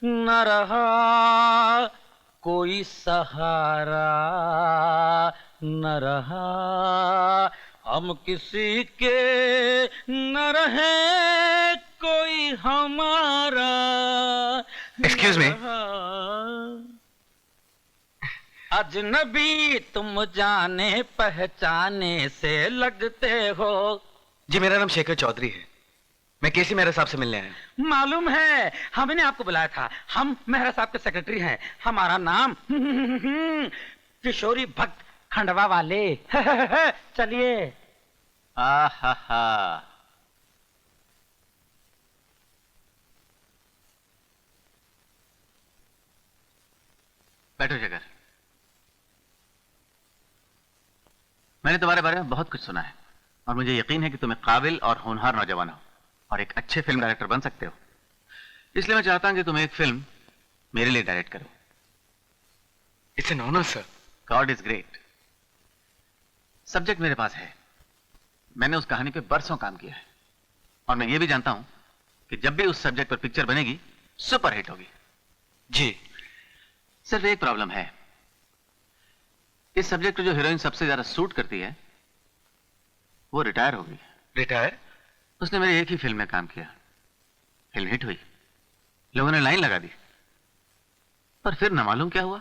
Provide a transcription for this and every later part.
न रहा कोई सहारा, न रहा हम किसी के, न रहे कोई हमारा। Excuse me. अजनबी तुम जाने पहचाने से लगते हो। जी मेरा नाम शेखर चौधरी है, मैं केसी मेहरा साहब से मिलने आया। मालूम है, हमने आपको बुलाया था। हम मेहरा साहब के सेक्रेटरी हैं। हमारा नाम किशोरी भक्त खंडवा वाले। चलिए। बैठो शेखर। मैंने तुम्हारे बारे में बहुत कुछ सुना है और मुझे यकीन है कि तुम एक काबिल और होनहार नौजवान हो और एक अच्छे फिल्म डायरेक्टर बन सकते हो। इसलिए मैं चाहता हूं कि तुम एक फिल्म मेरे लिए डायरेक्ट करो। It's an honour sir. God is great. Subject मेरे पास है, मैंने उस कहानी पे बरसों काम किया है और मैं ये भी जानता हूं कि जब भी उस सब्जेक्ट पर पिक्चर बनेगी सुपर हिट होगी। जी। सिर्फ एक प्रॉब्लम है, इस सब्जेक्ट को जो हीरोइन सबसे ज्यादा सूट करती है वो रिटायर हो गई। रिटायर? उसने मेरी एक ही फिल्म में काम किया, फिल्म हिट हुई, लोगों ने लाइन लगा दी, पर फिर न मालूम क्या हुआ,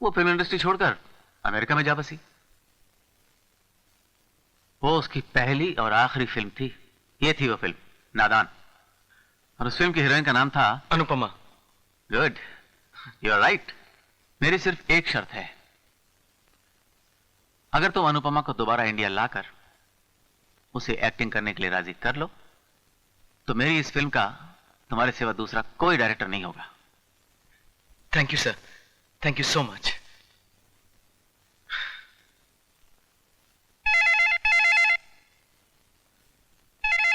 वो फिल्म इंडस्ट्री छोड़कर अमेरिका में जा बसी। वो उसकी पहली और आखिरी फिल्म थी, ये थी वो फिल्म नादान, और उस फिल्म की हीरोइन का नाम था Anupama. Good, you are right. मेरी सिर्फ एक शर्त है, अगर तुम अनुपमा को दोबारा इंडिया लाकर उसे एक्टिंग करने के लिए राजी कर लो तो मेरी इस फिल्म का तुम्हारे सिवा दूसरा कोई डायरेक्टर नहीं होगा। Thank you sir, thank you so much.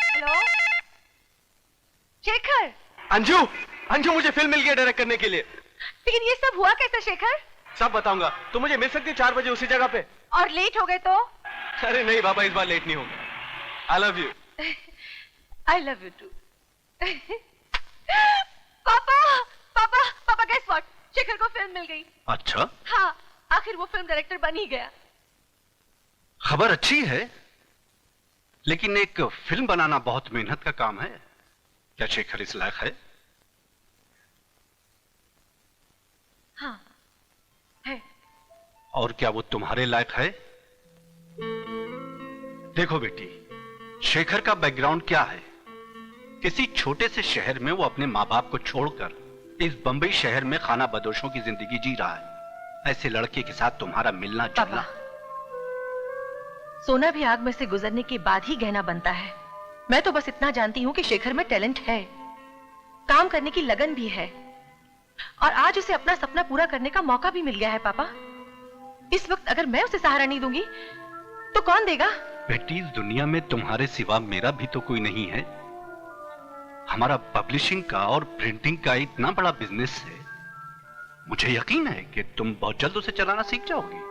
Hello Shekhar. Anju, Anju मुझे फिल्म मिल गई डायरेक्ट करने के लिए। लेकिन ये सब हुआ कैसे शेखर? सब बताऊंगा, तुम मुझे मिल सकती हो 4 बजे उसी जगह पे। और लेट हो गए तो? अरे नहीं बाबा, इस बार लेट नहीं होगा। I love you. I love you too. पापा पापा पापा गेस व्हाट, शेखर को फिल्म मिल गई। अच्छा? हाँ, आखिर वो फिल्म डायरेक्टर बन ही गया। खबर अच्छी है, लेकिन एक फिल्म बनाना बहुत मेहनत का काम है। क्या शेखर इस लायक है? हाँ है। और क्या वो तुम्हारे लायक है? देखो बेटी, शेखर का बैकग्राउंड क्या है? किसी छोटे से शहर में वो अपने माँ बाप को छोड़कर इस बंबई शहर में खाना बदोशों की जिंदगी जी रहा है। ऐसे लड़के के साथ तुम्हारा मिलना जुलना। सोना भी आग में से गुजरने के बाद ही गहना बनता है। मैं तो बस इतना जानती हूँ कि शेखर में टैलेंट है, काम करने की लगन भी है, और आज उसे अपना सपना पूरा करने का मौका भी मिल गया है। पापा, इस वक्त अगर मैं उसे सहारा नहीं दूंगी तो कौन देगा? बेटी, इस दुनिया में तुम्हारे सिवा मेरा भी तो कोई नहीं है। हमारा पब्लिशिंग का और प्रिंटिंग का इतना बड़ा बिजनेस है, मुझे यकीन है कि तुम बहुत जल्द उसे चलाना सीख जाओगी।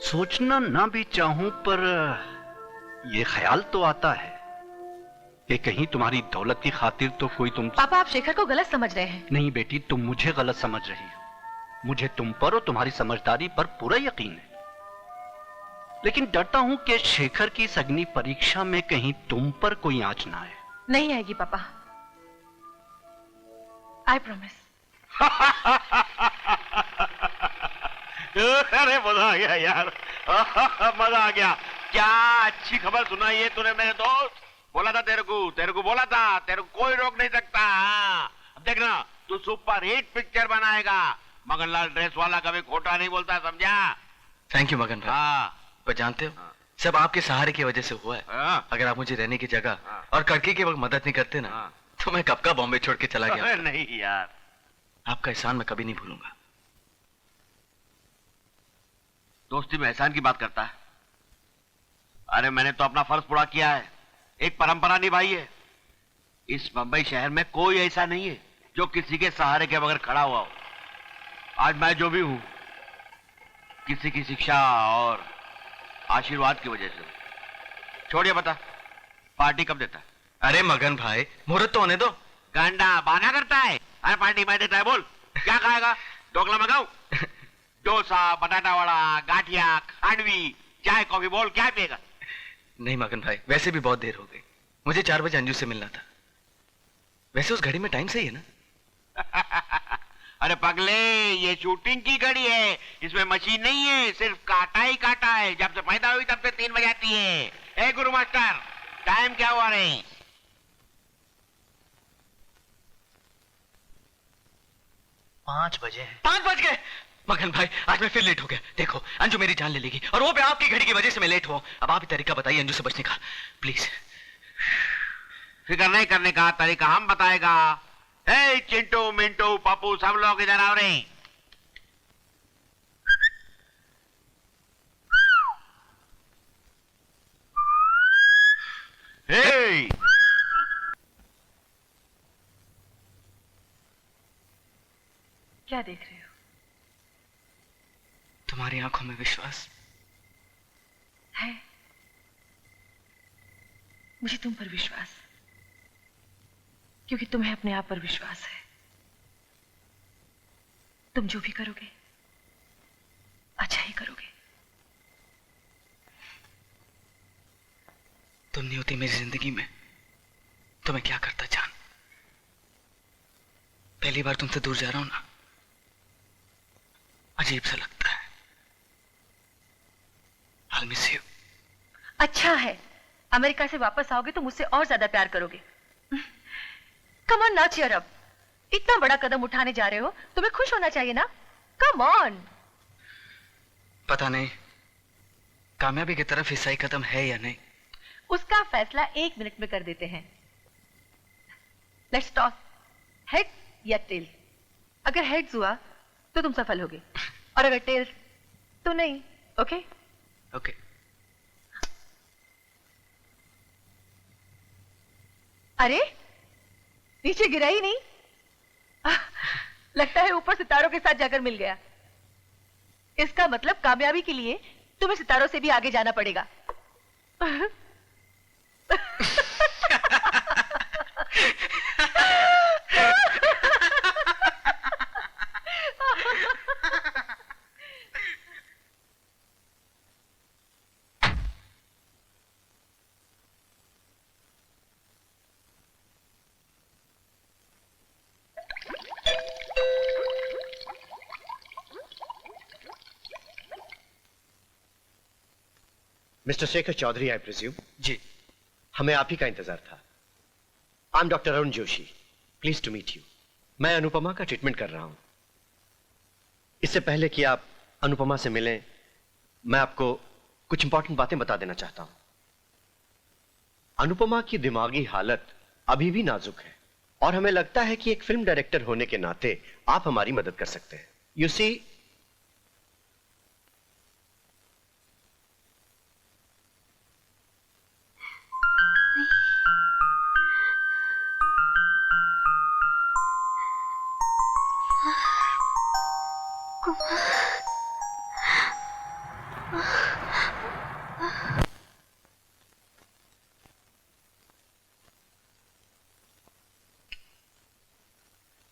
सोचना ना भी चाहूं पर यह ख्याल तो आता है कि कहीं तुम्हारी दौलत की खातिर तो कोई तुम। पापा, आप शेखर को गलत समझ रहे हैं। नहीं बेटी, तुम मुझे गलत समझ रही हो। मुझे तुम पर और तुम्हारी समझदारी पर पूरा यकीन है, लेकिन डरता हूं कि शेखर की इस अग्नि परीक्षा में कहीं तुम पर कोई आंच ना आए। नहीं आएगी पापा, आई प्रॉमिस। अरे मजा आ गया यार, मजा आ गया। क्या अच्छी खबर सुनाई है तूने मेरे दोस्त। बोला था तेरे को बोला था, तेरे को कोई रोक नहीं सकता। अब देखना, तू सुपर हिट पिक्चर बनाएगा। मगनलाल ड्रेस वाला कभी खोटा नहीं बोलता, समझा? थैंक यू मगन भाई। हाँ। पर जानते हो, सब आपके सहारे की वजह से हुआ है। अगर आप मुझे रहने की जगह और कड़की के वक्त मदद नहीं करते ना, तो मैं कब का बॉम्बे छोड़ के चला गया। नहीं यार, आपका एहसान मैं कभी नहीं भूलूंगा। दोस्ती में एहसान की बात करता है। अरे मैंने तो अपना फर्ज पूरा किया है, एक परंपरा निभाई है। इस बंबई शहर में कोई ऐसा नहीं है जो किसी के सहारे के बगैर खड़ा हुआ हो। आज मैं जो भी हूं, किसी की शिक्षा और आशीर्वाद की वजह से। छोड़िए, बता पार्टी कब देता है? अरे मगन भाई, मुहूर्त तो होने दो, गांडा बहाना करता है। अरे पार्टी में देता है, बोल क्या खाएगा? ढोकला मंगाऊं? डोसा, बटाटा वड़ा, गाठिया, खांडवी, चाय कॉफी, बोल क्या पिएगा? नहीं मगन भाई, वैसे भी बहुत देर हो गई। मुझे 4 बजे अंजू से मिलना था। वैसे उस घड़ी में टाइम सही है ना? अरे पगले, ये शूटिंग की घड़ी है, इसमें मशीन नहीं है, सिर्फ काटा ही काटा है। जब से पैदा हुई तब से 3 बजाती है। ए गुरु मास्टर, टाइम क्या हुआ रे? 5 बजे हैं। 5 बज गए। मगन भाई, आज मैं फिर लेट हो गया। देखो, अंजू मेरी जान ले लेगी, और वो भी आपकी घड़ी की वजह से मैं लेट हुआ। अब आप ही तरीका बताइए अंजू से बचने का, प्लीज। फिक्र नहीं करने का तरीका हम बताएगा। ए चिंटू, मिंटू, पप्पू, सब लोग इधर आओ रे। ए! क्या देख रहे हो? तुम्हारी आंखों में विश्वास है। मुझे तुम पर विश्वास, क्योंकि तुम्हें अपने आप पर विश्वास है। तुम जो भी करोगे अच्छा ही करोगे। तुम नहीं होती मेरी जिंदगी में तो मैं क्या करता जान। पहली बार तुमसे दूर जा रहा हूं ना, अजीब सा लगता है। I'll miss you। अच्छा है, अमेरिका से वापस आओगे तो मुझसे और ज्यादा प्यार करोगे। Come on, now cheer up. इतना बड़ा कदम उठाने जा रहे हो, तुम्हें खुश होना चाहिए ना। Come on. पता नहीं कामयाबी की तरफ हिस्सा कदम है या नहीं। उसका फैसला 1 मिनट में कर देते हैं। लेट्स टॉस, हेड या टेल। अगर हेड्स हुआ तो तुम सफल होगे, और अगर टेल्स तो नहीं। ओके? ओके। अरे नीचे गिरा ही नहीं। लगता है ऊपर सितारों के साथ जाकर मिल गया। इसका मतलब कामयाबी के लिए तुम्हें सितारों से भी आगे जाना पड़ेगा। Mister Shekhar Chaudhary, I presume. जी। हमें आप ही का इंतजार था। I am doctor Arun Joshi, please to meet you. मैं अनुपमा का ट्रीटमेंट कर रहा हूं। इससे पहले कि आप अनुपमा से मिलें, मैं आपको कुछ इंपॉर्टेंट बातें बता देना चाहता हूं। अनुपमा की दिमागी हालत अभी भी नाजुक है, और हमें लगता है कि एक फिल्म डायरेक्टर होने के नाते आप हमारी मदद कर सकते हैं। यू सी,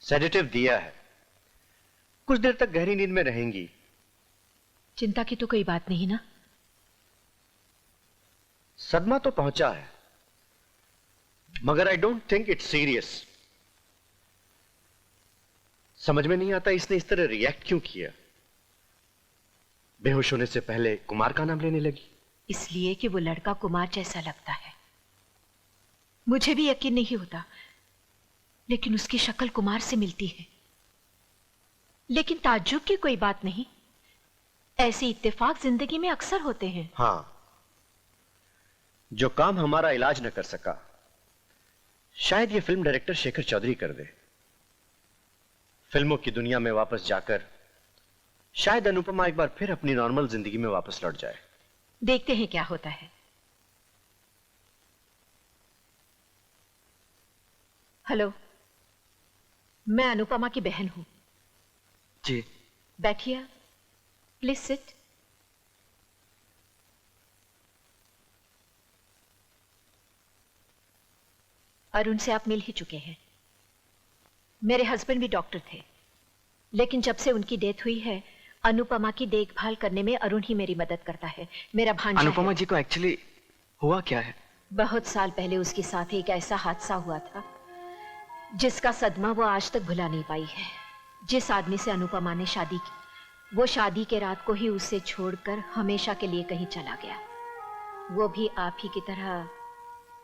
सेडेटिव दिया है, कुछ देर तक गहरी नींद में रहेंगी। चिंता की तो कोई बात नहीं ना? सदमा तो पहुंचा है, मगर I don't think it's serious. समझ में नहीं आता इसने इस तरह रिएक्ट क्यों किया। बेहोश होने से पहले कुमार का नाम लेने लगी। इसलिए कि वो लड़का कुमार जैसा लगता है। मुझे भी यकीन नहीं होता, लेकिन उसकी शक्ल कुमार से मिलती है। लेकिन ताज्जुब की कोई बात नहीं, ऐसे इत्तेफाक जिंदगी में अक्सर होते हैं। हां, जो काम हमारा इलाज न कर सका, शायद ये फिल्म डायरेक्टर शेखर चौधरी कर दे। फिल्मों की दुनिया में वापस जाकर शायद अनुपमा एक बार फिर अपनी नॉर्मल जिंदगी में वापस लौट जाए। देखते हैं क्या होता है। हेलो, मैं अनुपमा की बहन हूं। जी। बैठिए, प्लीज सिट। अरुण से आप मिल ही चुके हैं। मेरे हस्बैंड भी डॉक्टर थे, लेकिन जब से उनकी डेथ हुई है, अनुपमा की देखभाल करने में अरुण ही मेरी मदद करता है। मेरा भांजा अनुपमा है। जी को एक्चुअली हुआ क्या है? बहुत साल पहले उसके साथ एक ऐसा हादसा हुआ था जिसका सदमा वो आज तक भुला नहीं पाई है। जिस आदमी से अनुपमा ने शादी की, वो शादी के रात को ही उसे छोड़कर हमेशा के लिए कहीं चला गया। वो भी आप ही की तरह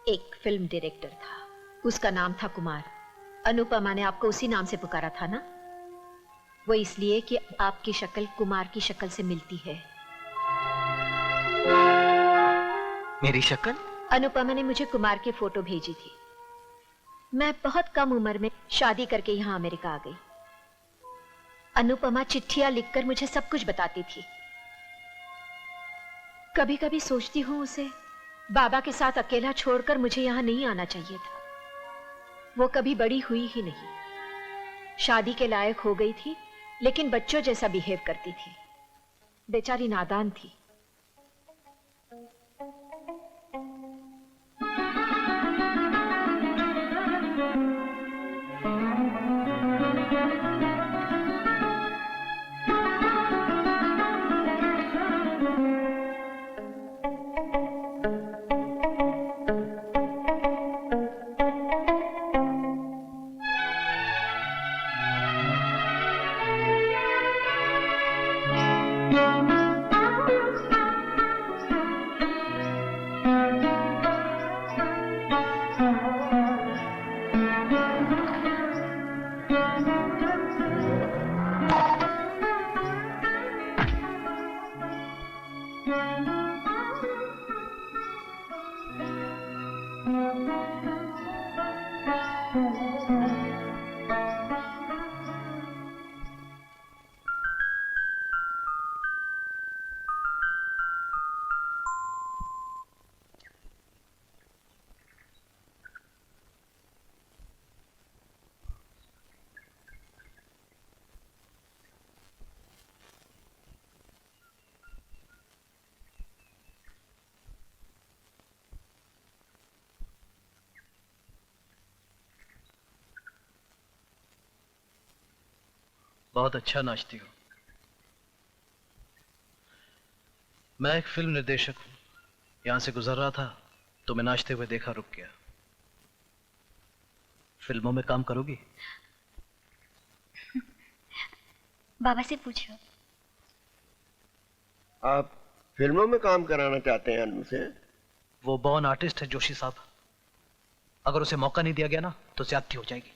एक फिल्म डायरेक्टर था। उसका नाम था कुमार। अनुपमा ने आपको उसी नाम से पुकारा था ना? वो इसलिए कि आपकी शक्ल कुमार की शक्ल से मिलती है। मेरी शक्ल? अनुपमा ने मुझे कुमार की फोटो भेजी थी। मैं बहुत कम उम्र में शादी करके यहाँ अमेरिका आ गई। अनुपमा चिट्ठियां लिखकर मुझे सब कुछ बताती थी। कभी कभी सोचती हूँ उसे बाबा के साथ अकेला छोड़कर मुझे यहाँ नहीं आना चाहिए था। वो कभी बड़ी हुई ही नहीं। शादी के लायक हो गई थी, लेकिन बच्चों जैसा बिहेव करती थी। बेचारी नादान थी। बहुत अच्छा नाचती हो। मैं एक फिल्म निर्देशक हूं। यहां से गुजर रहा था तो मैं नाचते हुए देखा, रुक गया। फिल्मों में काम करोगी? बाबा से पूछो। आप फिल्मों में काम कराना चाहते हैं अनु से? वो बॉर्न आर्टिस्ट है जोशी साहब। अगर उसे मौका नहीं दिया गया ना तो ज्यादती हो जाएगी।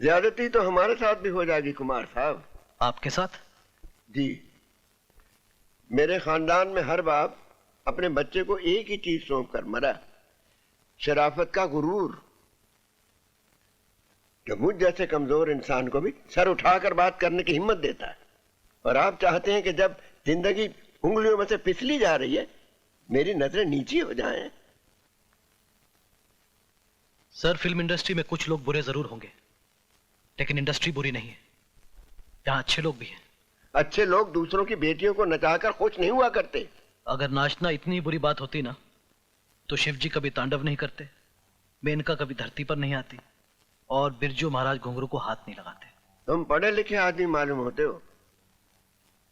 ज्यादती तो हमारे साथ भी हो जाएगी कुमार साहब। आपके साथ? जी। मेरे खानदान में हर बाप अपने बच्चे को एक ही चीज सौंप कर मरा, शराफत का गुरूर। जो मुझ जैसे कमजोर इंसान को भी सर उठाकर बात करने की हिम्मत देता है। और आप चाहते हैं कि जब जिंदगी उंगलियों में से फिसली जा रही है, मेरी नजरें नीची हो जाएं। सर, फिल्म इंडस्ट्री में कुछ लोग बुरे जरूर होंगे, लेकिन इंडस्ट्री बुरी नहीं है। यहाँ अच्छे लोग भी हैं। अच्छे लोग दूसरों की बेटियों को नचाकर खुश नहीं हुआ करते। अगर नाचना इतनी बुरी बात होती ना, तो शिव जी कभी तांडव नहीं करते, मेनका कभी धरती पर नहीं आती, और बिरजू महाराज घुंघरू को हाथ नहीं लगाते। तुम पढ़े लिखे आदमी मालूम होते हो,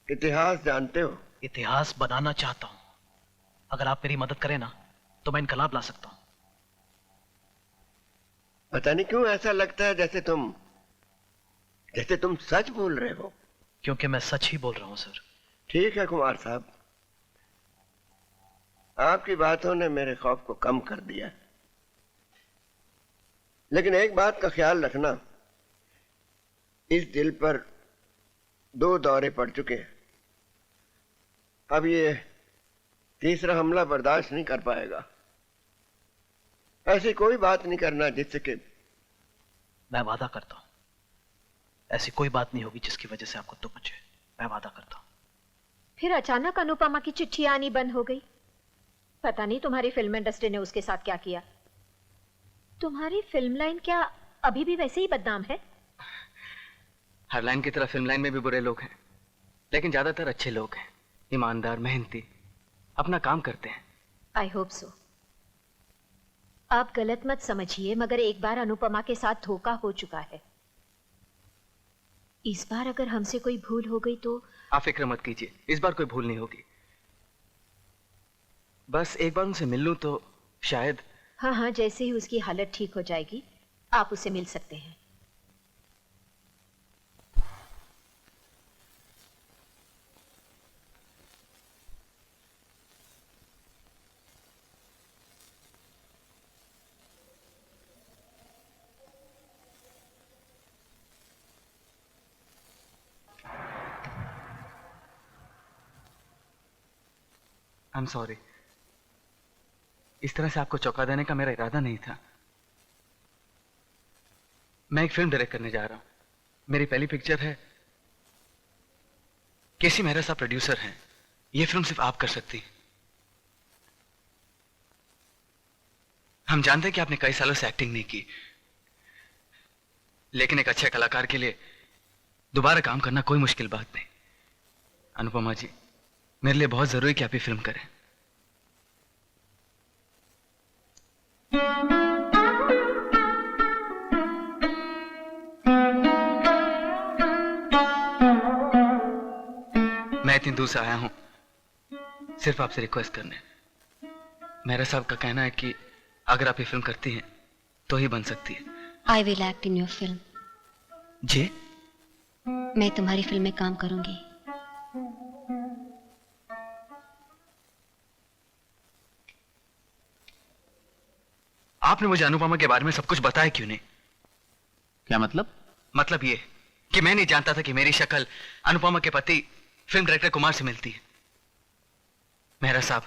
इतिहास जानते हो। इतिहास बनाना चाहता हूं। अगर आप मेरी मदद करें ना, तो मैं इनकलाब ला सकता हूं। पता नहीं क्यों ऐसा लगता है जैसे तुम सच बोल रहे हो। क्योंकि मैं सच ही बोल रहा हूं सर। ठीक है कुमार साहब, आपकी बातों ने मेरे खौफ को कम कर दिया। लेकिन एक बात का ख्याल रखना, इस दिल पर 2 दौरे पड़ चुके हैं। अब ये तीसरा हमला बर्दाश्त नहीं कर पाएगा। ऐसी कोई बात नहीं करना जिससे कि... मैं वादा करता हूं, ऐसी कोई बात नहीं होगी जिसकी वजह से आपको दुख पहुंचे। मैं वादा करता हूं। फिर अचानक अनुपमा की चिट्ठी आनी बंद हो गई। पता नहीं तुम्हारी फिल्म इंडस्ट्री ने उसके साथ क्या किया। तुम्हारी फिल्म लाइन क्या अभी भी वैसे ही बदनाम है? हर लाइन की तरह फिल्म लाइन में भी बुरे लोग हैं, लेकिन ज्यादातर अच्छे लोग हैं, ईमानदार, मेहनती, अपना काम करते हैं। I hope so. आप गलत मत समझिए, मगर एक बार अनुपमा के साथ धोखा हो चुका है। इस बार अगर हमसे कोई भूल हो गई तो? आप फिक्र मत कीजिए, इस बार कोई भूल नहीं होगी। बस एक बार उनसे मिल लूं तो शायद। हाँ हाँ, जैसे ही उसकी हालत ठीक हो जाएगी आप उससे मिल सकते हैं। आई एम सॉरी, इस तरह से आपको चौंका देने का मेरा इरादा नहीं था। मैं एक फिल्म डायरेक्ट करने जा रहा हूं। मेरी पहली पिक्चर है। केसी मेहरा साहब प्रोड्यूसर हैं। यह फिल्म सिर्फ आप कर सकती हैं। हम जानते हैं कि आपने कई सालों से एक्टिंग नहीं की, लेकिन एक अच्छे कलाकार के लिए दोबारा काम करना कोई मुश्किल बात नहीं। अनुपमा जी, मेरे लिए बहुत जरूरी कि आप ये फिल्म करें। मैं इतनी दूर से आया हूं सिर्फ आपसे रिक्वेस्ट करने। मेहरा साहब का कहना है कि अगर आप ये फिल्म करती हैं तो ही बन सकती है। I will act in your film. जी? मैं तुम्हारी फिल्म में काम करूंगी। आपने मुझे अनुपमा के बारे में सब कुछ बताया क्यों नहीं? क्या मतलब? मतलब ये कि मैं नहीं जानता था कि मेरी शक्ल अनुपमा के पति फिल्म डायरेक्टर कुमार से मिलती है। मेहरा साहब,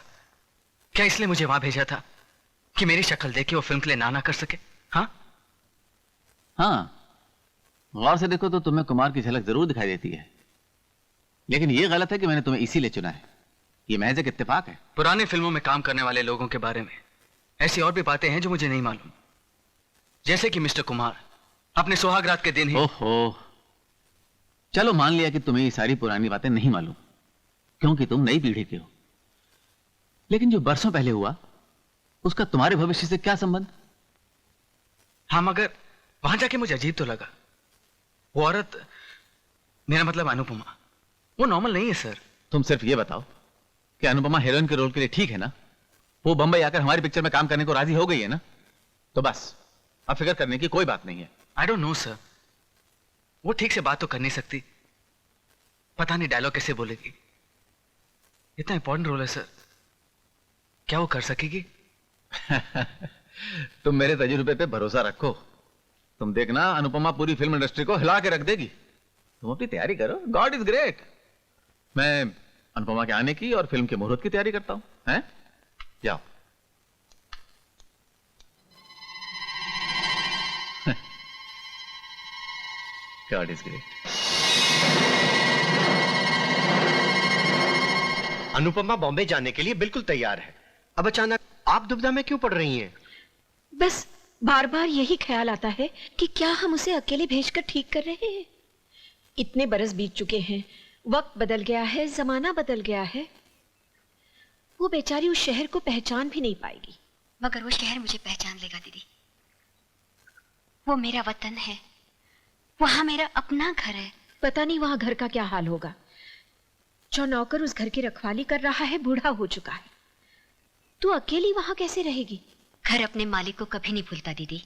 क्या इसलिए मुझे वहां भेजा था कि मेरी शक्ल देखे वो फिल्म के लिए ना कर सके? हाँ हाँ, गौर से देखो तो तुम्हें कुमार की झलक जरूर दिखाई देती है, लेकिन यह गलत है कि मैंने तुम्हें इसीलिए चुना है। यह महज एक इत्तेफाक है। पुरानी फिल्मों में काम करने वाले लोगों के बारे में ऐसी और भी बातें हैं जो मुझे नहीं मालूम। जैसे कि मिस्टर कुमार अपने सुहागरात के दिन ही। ओहो, चलो मान लिया कि तुम्हें ये सारी पुरानी बातें नहीं मालूम क्योंकि तुम नई पीढ़ी के हो, लेकिन जो बरसों पहले हुआ उसका तुम्हारे भविष्य से क्या संबंध? हाँ, मगर वहां जाके मुझे अजीब तो लगा। वो औरत, मेरा मतलब अनुपमा, वो नॉर्मल नहीं है सर। तुम सिर्फ ये बताओ कि अनुपमा हीरोइन के रोल के लिए ठीक है ना? वो बंबई आकर हमारी पिक्चर में काम करने को राजी हो गई है ना? तो बस अब फिक्र करने की कोई बात नहीं है। आई डोंट नो सर, वो ठीक से बात तो कर नहीं सकती। पता नहीं डायलॉग कैसे बोलेगी। इतना इंपॉर्टेंट रोल है सर, क्या वो कर सकेगी? तुम मेरे तजुर्बे पे भरोसा रखो। तुम देखना, अनुपमा पूरी फिल्म इंडस्ट्री को हिला के रख देगी। तुम अपनी तैयारी करो। God is great. मैं अनुपमा के आने की और फिल्म के मुहूर्त की तैयारी करता हूं। हैं? जाओ। God is great. Anupama Bombay जाने के लिए बिल्कुल तैयार है। अब अचानक आप दुविधा में क्यों पड़ रही हैं? बस बार बार यही ख्याल आता है कि क्या हम उसे अकेले भेजकर ठीक कर रहे हैं। इतने बरस बीत चुके हैं, वक्त बदल गया है, जमाना बदल गया है। वो बेचारी उस शहर को पहचान भी नहीं पाएगी। मगर वो शहर मुझे पहचान लेगा दीदी। वो मेरा वतन है, वहां मेरा अपना घर है। पता नहीं वहां घर का क्या हाल होगा। जो नौकर उस घर की रखवाली कर रहा है बूढ़ा हो चुका है। तू अकेली वहां कैसे रहेगी? घर अपने मालिक को कभी नहीं भूलता दीदी।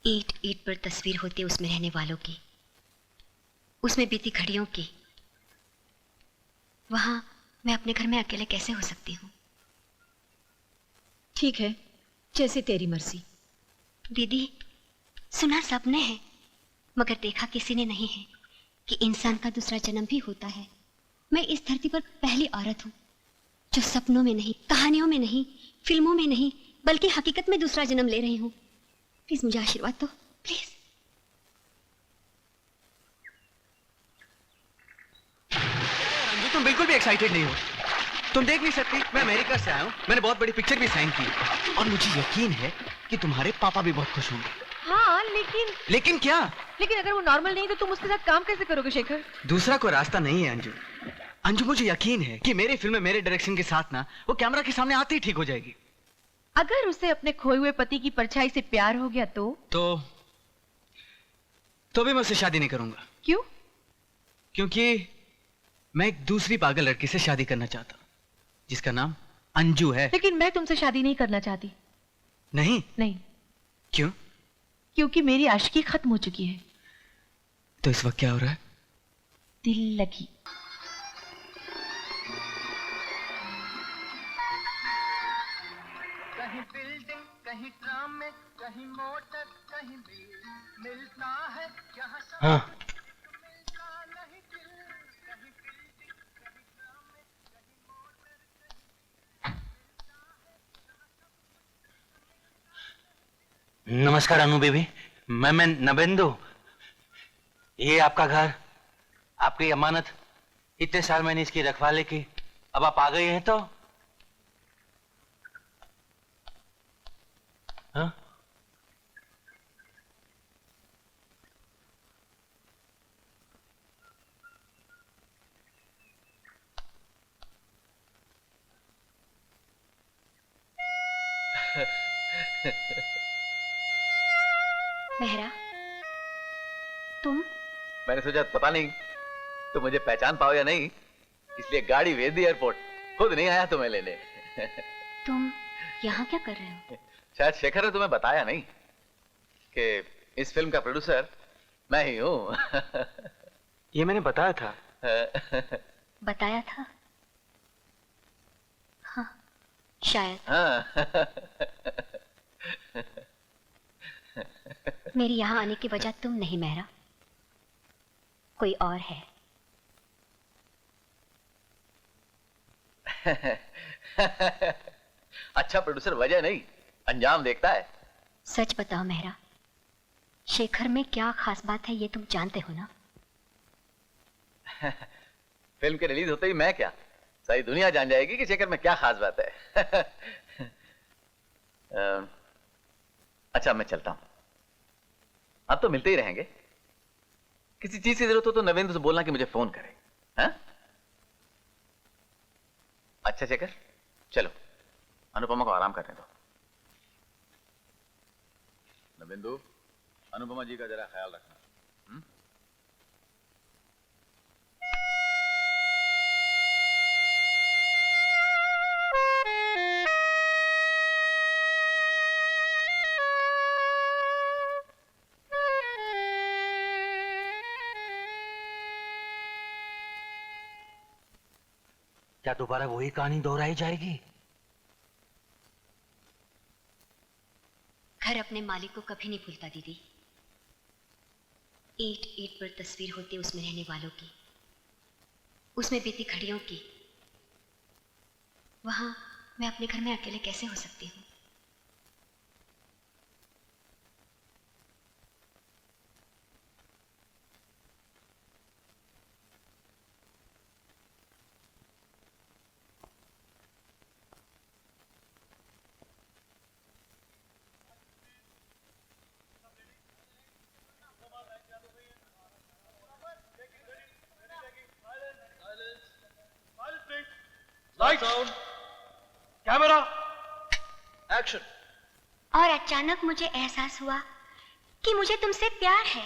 ईंट ईंट पर तस्वीर होती है उसमें रहने वालों की, उसमें बीती घड़ियों की। वहां मैं अपने घर में अकेले कैसे हो सकती हूँ? ठीक है, जैसे तेरी मर्जी। दीदी, सुना सबने है मगर देखा किसी ने नहीं है कि इंसान का दूसरा जन्म भी होता है। मैं इस धरती पर पहली औरत हूँ जो सपनों में नहीं, कहानियों में नहीं, फिल्मों में नहीं, बल्कि हकीकत में दूसरा जन्म ले रही हूँ। प्लीज मुझे आशीर्वाद दो, प्लीज। रंजू, तुम बिल्कुल भी एक्साइटेड नहीं हो। तुम देख नहीं सकती, मैं अमेरिका से आया हूँ, मैंने बहुत बड़ी पिक्चर भी साइन की और मुझे यकीन है कि तुम्हारे पापा भी बहुत खुश होंगे। हाँ, लेकिन क्या? लेकिन अगर वो नॉर्मल नहीं तो तुम उसके साथ काम कैसे करोगे शेखर? दूसरा कोई रास्ता नहीं है अंजू। अंजू, मुझे यकीन है कि मेरी फिल्म मेरे डायरेक्शन के साथ ना वो कैमरा के सामने आते ही ठीक हो जाएगी। अगर उसे अपने खोए हुए पति की परछाई से प्यार हो गया तो तो भी मैं उससे शादी नहीं करूंगा। क्यों? क्योंकि मैं एक दूसरी पागल लड़की से शादी करना चाहता हूं जिसका नाम अंजू है। लेकिन मैं तुमसे शादी नहीं करना चाहती। नहीं? नहीं। क्यों? क्योंकि मेरी आशिकी खत्म हो चुकी है। तो इस वक्त क्या हो रहा है? दिल लगी। कहीं बिल्डिंग, कहीं ट्राम में, कहीं मोटर, कहीं बिल मिलता है यहाँ सब हाँ मिलता नहीं दिल। कहीं बिल्डिंग, कहीं ट्राम में, कहीं मोटर, नमस्कार अनु बेबी, मैं नवेंदु। ये आपका घर, आपकी अमानत, इतने साल मैंने इसकी रखवाली की, अब आप आ गए हैं तो हाँ? मेहरा, तुम? मैंने सोचा पता नहीं तुम मुझे पहचान पाओ या नहीं, इसलिए गाड़ी भेज दी एयरपोर्ट, खुद नहीं आया तुम्हें लेने। तुम यहाँ क्या कर रहे हो? शायद शेखर ने तुम्हें बताया नहीं कि इस फिल्म का प्रोड्यूसर मैं ही हूँ। ये मैंने बताया था। बताया था? हाँ, शायद। हाँ। मेरी यहाँ आने की वजह तुम नहीं मेहरा, कोई और है। अच्छा प्रोड्यूसर वजह नहीं, अंजाम देखता है। सच बताओ मेहरा, शेखर में क्या खास बात है ये तुम जानते हो ना? फिल्म के रिलीज होते ही मैं क्या, सारी दुनिया जान जाएगी कि शेखर में क्या खास बात है। अच्छा मैं चलता हूं, अब तो मिलते ही रहेंगे। किसी चीज की जरूरत हो तो नवेंद्र से बोलना कि मुझे फोन करे। हाँ? अच्छा शेखर, चलो अनुपमा को आराम करने दो। नवेंदु, अनुपमा जी का जरा ख्याल रखना। क्या दोबारा वही कहानी दोहराई जाएगी? घर अपने मालिक को कभी नहीं भूलता दीदी। ईंट ईंट पर तस्वीर होती उसमें रहने वालों की, उसमें बीती घड़ियों की। वहां मैं अपने घर में अकेले कैसे हो सकती हूँ? Camera action. और अचानक मुझे एहसास हुआ कि मुझे तुमसे प्यार है।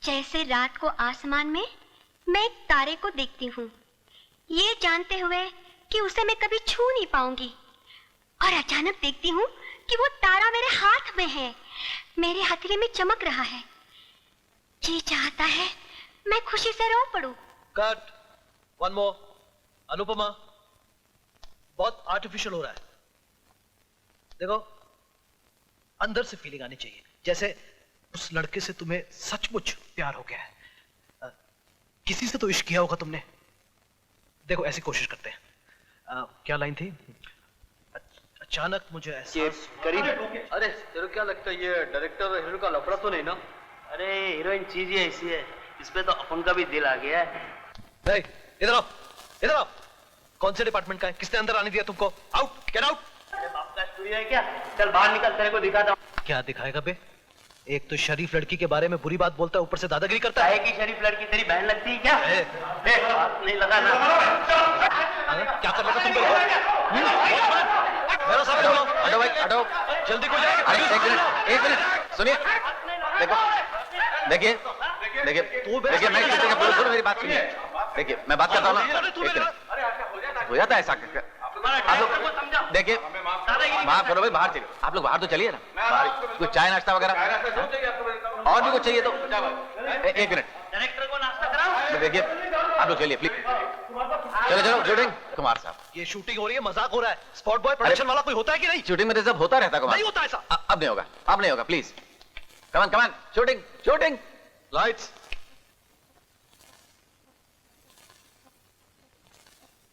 जैसे रात को आसमान में मैं एक तारे को देखती हूँ, ये जानते हुए कि उसे मैं कभी छू नहीं पाऊंगी, और अचानक देखती हूँ कि वो तारा मेरे हाथ में है, मेरे हथेली में चमक रहा है। जी चाहता है मैं खुशी से रो पड़ूं। Cut, one more. अनुपमा, बहुत आर्टिफिशियल हो रहा है। देखो, अंदर से फीलिंग आनी चाहिए, जैसे उस लड़के से तुम्हें सचमुच प्यार हो गया है। किसी से तो इश्क किया होगा तुमने। देखो ऐसी कोशिश करते हैं। क्या लाइन थी? अचानक मुझे एहसास। करीब। अरे तेरे क्या लगता है ये डायरेक्टर और हीरो का लफड़ा तो नहीं ना? अरे हीरोइन चीज ही ऐसी है, इसमें तो अपन का भी दिल आ गया है। इधर आओ, इधर आओ। कौन से डिपार्टमेंट का है? किसने अंदर आने दिया तुमको? Out, get out. अरे बाप का स्टूडियो है क्या? चल बाहर निकल, तेरे को दिखाता हूँ। क्या दिखाएगा बे? एक तो शरीफ लड़की के बारे में बुरी बात बोलता है, ऊपर से दादागिरी करता है। की शरीफ लड़की तेरी बहन लगती है क्या? बात नहीं लगा ना। क्या कर रहा तुम? मेरा सामने बोलो। हटो भाई, हटो। जल्दी को जाएगा। एक मिनट सुनिए। देखो देखिए देखिए देखिए, मैं सुनो मेरी बात सुनिए। देखिए मैं बात करता हूँ ना, हो जाता है ऐसा। आप लोग देखिए, माफ करो भाई, बाहर चलिए। आप लोग बाहर तो चलिए ना, बाहर कुछ चाय नाश्ता वगैरह और भी कुछ चाहिए तो एक मिनट। डायरेक्टर को नाश्ता कराओ। देखिए आप लोग चलिए प्लीज। चलो चलो शूटिंग। कुमार साहब, ये शूटिंग हो रही है, मजाक हो रहा है। स्पॉट बॉय प्रोडक्शन वाला कोई होता है कि नहीं? शूटिंग में रिजर्व होता रहता है कुमार। नहीं होता ऐसा। अब नहीं होगा, अब नहीं होगा, please. Come on come on, shooting shooting. Lights,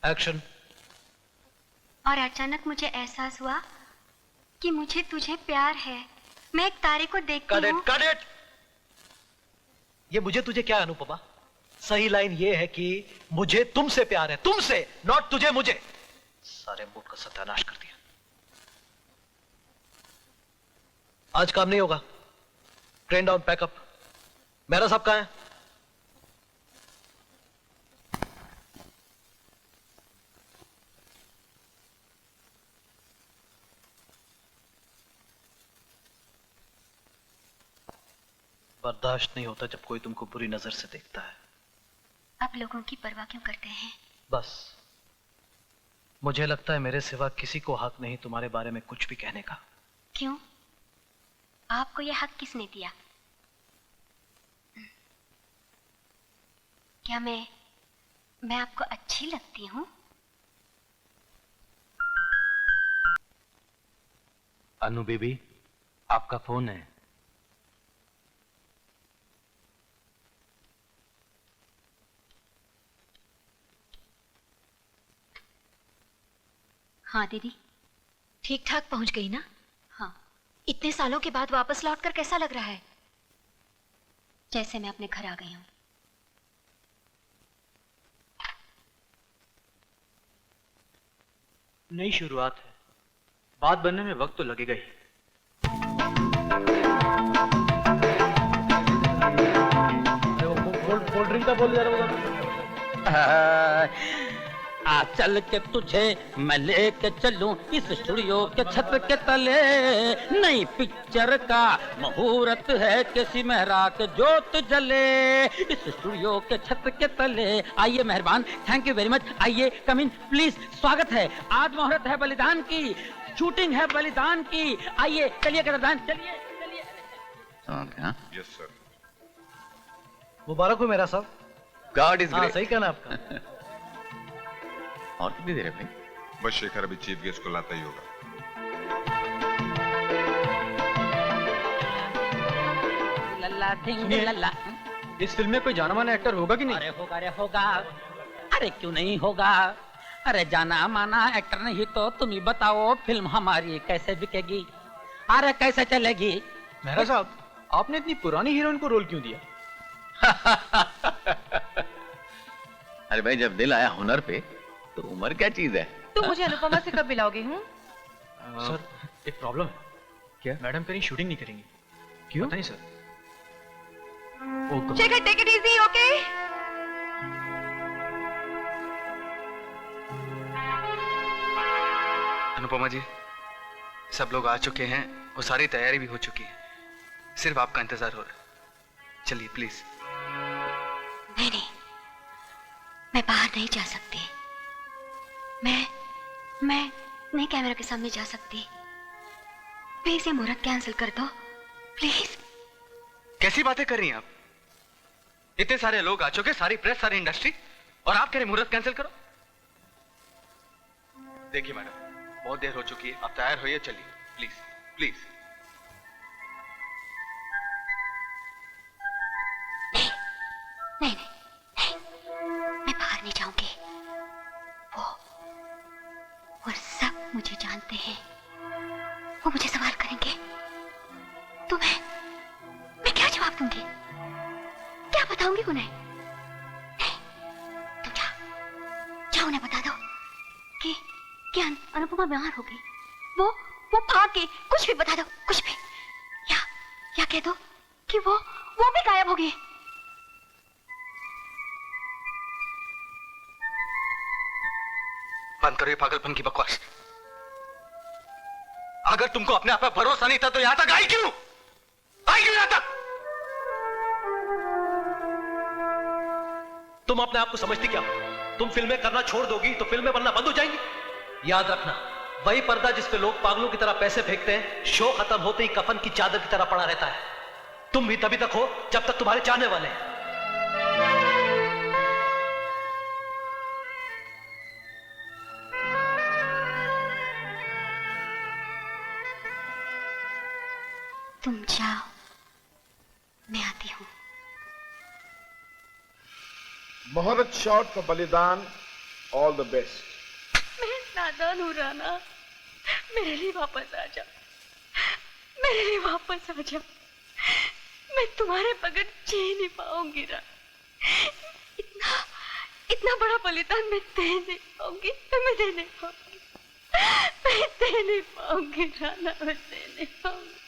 action. और अचानक मुझे एहसास हुआ कि मुझे तुझे प्यार है। मैं एक तारे को देखती हूँ। Cut it. ये मुझे तुझे क्या है अनुपमा? सही लाइन ये है कि मुझे तुमसे प्यार है, तुमसे, नॉट तुझे मुझे। सारे मूड का सत्यानाश कर दिया। आज काम नहीं होगा। Train down, pack up. मेहरा साहब कहाँ है? बर्दाश्त नहीं होता जब कोई तुमको बुरी नजर से देखता है। आप लोगों की परवाह क्यों करते हैं? बस मुझे लगता है मेरे सिवा किसी को हक नहीं तुम्हारे बारे में कुछ भी कहने का। क्यों? आपको यह हक किसने दिया? क्या मैं आपको अच्छी लगती हूँ? अनु बेबी, आपका फोन है। हाँ दीदी, ठीक ठाक पहुंच गई ना? हाँ। इतने सालों के बाद वापस लौटकर कैसा लग रहा है? जैसे मैं अपने घर आ गई हूँ। नई शुरुआत है, बात बनने में वक्त तो लगेगा ही। कोल्ड ड्रिंक का बोल जरा। आ चल के तुझे मैं लेके चलूं इस स्टूडियो के छत के तले। नई पिक्चर का मुहूर्त है, किसी मेहरा के जोत जले इस स्टूडियो के छत के तले। आइए मेहरबान, थैंक यू वेरी मच। आइए, कम इन प्लीज, स्वागत है। आज मुहूर्त है बलिदान की, शूटिंग है बलिदान की। आइए चलिए कदरदान, चलिए चलिए। Yes sir. मुबारक हो मेरा साहब। गॉड इज हाँ, ग्रेट। सही कहना आपका। और कितनी देर है भाई? बस शेखर अभी चीफ गेस्ट को लाता ही होगा। लल्ला ढिंग लल्ला। इस फिल्म में कोई जाना माना एक्टर होगा कि नहीं? अरे होगा, अरे होगा, अरे क्यों नहीं होगा। अरे जाना माना एक्टर नहीं तो तुम ही बताओ फिल्म हमारी कैसे बिकेगी, अरे कैसे चलेगी। मेहरा साहब, आपने इतनी पुरानी हीरोइन को रोल क्यों दिया? अरे भाई, जब दिल आया हुनर पे तो उम्र क्या चीज है। तुम मुझे अनुपमा से कब मिलाओगे? सर, एक प्रॉब्लम है। क्या? मैडम कहीं शूटिंग नहीं करेंगी। क्यों? पता नहीं sir. Shekhar, take it easy, okay? Anupama ji, सब लोग आ चुके हैं, वो सारी तैयारी भी हो चुकी है, सिर्फ आपका इंतजार हो रहा है। चलिए प्लीज। नहीं, मैं बाहर नहीं जा सकती। मैं नहीं कैमरा के सामने जा सकती। प्लीज ये मुहूर्त कैंसिल कर दो, प्लीज। कैसी बातें कर रही हैं आप? इतने सारे लोग आ चुके, सारी प्रेस, सारी इंडस्ट्री, और आप कह रहे मुहूर्त कैंसिल करो? देखिए मैडम, बहुत देर हो चुकी है, आप तैयार होइए, चलिए प्लीज प्लीज। नहीं, मैं बाहर नहीं जाऊंगी। वो सब मुझे जानते हैं, वो मुझे सवाल करेंगे तो मैं क्या जवाब दूंगी? क्या बताऊंगी उन्हें? नहीं, तुम जाओ उन्हें बता दो कि अनुपमा बीमार हो गई। वो भाग गई, कुछ भी बता दो, कुछ भी। या कह दो कि वो भी गायब हो गई। बंद करो ये पागलपन की बकवास। अगर तुमको अपने आप पर भरोसा नहीं था तो यहां तक आई क्यों? आई क्यों यहां तक? तुम अपने आप को समझती क्या हो? तुम फिल्में करना छोड़ दोगी तो फिल्में बनना बंद हो जाएंगी। याद रखना, वही पर्दा जिस पे लोग पागलों की तरह पैसे फेंकते हैं, शो खत्म होते ही कफन की चादर की तरह पड़ा रहता है। तुम भी तभी तक हो जब तक तुम्हारे चाहने वाले हैं। तुम जाओ, मैं आती हूँ। मोहब्बत शॉट का बलिदान, ऑल द बेस्ट। मैं नादान हूँ राना, मेरे लिए वापस आ जा, मेरे लिए वापस आ जा। मैं तुम्हारे बगैर जी नहीं पाऊंगी राना। इतना बड़ा बलिदान मैं दे नहीं पाऊंगी, मैं दे नहीं पाऊंगी, मैं दे नहीं पाऊंगी राना, मैं दे नहीं पाऊंगी।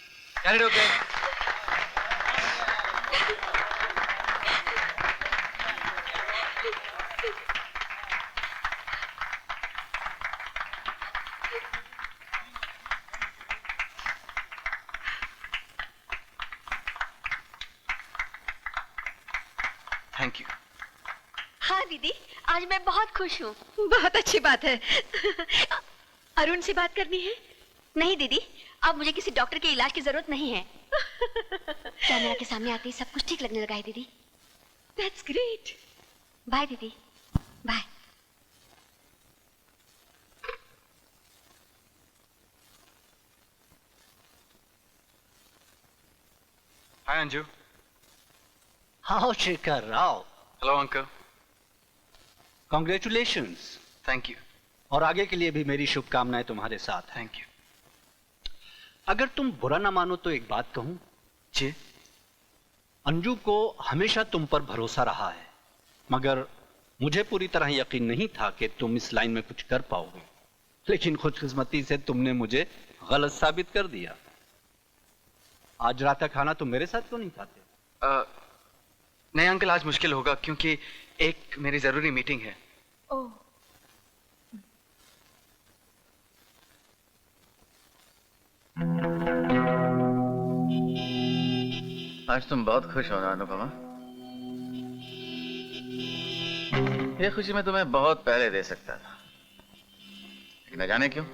Thank you. हाँ दीदी, आज मैं बहुत खुश हूँ। बहुत अच्छी बात है। अरुण से बात करनी है? नहीं दीदी, अब मुझे किसी डॉक्टर के इलाज की जरूरत नहीं है। कैमरा के सामने आते ही सब कुछ ठीक लगने लगा है दीदी। That's great. बाय दीदी, bye. Hi Anju. How Shekhar Rao? Hello uncle. Congratulations. Thank you. और आगे के लिए भी मेरी शुभकामनाएं तुम्हारे साथ। Thank you. अगर तुम बुरा ना मानो तो एक बात कहूं। जी। अंजू को हमेशा तुम पर भरोसा रहा है, मगर मुझे पूरी तरह यकीन नहीं था कि तुम इस लाइन में कुछ कर पाओगे। लेकिन खुशकिस्मती से तुमने मुझे गलत साबित कर दिया। आज रात का खाना तुम मेरे साथ क्यों नहीं खाते? नहीं अंकल, आज मुश्किल होगा क्योंकि एक मेरी जरूरी मीटिंग है। ओह। आज तुम बहुत खुश हो ना अनुपमा? ये खुशी मैं तुम्हें बहुत पहले दे सकता था, लेकिन न जाने क्यों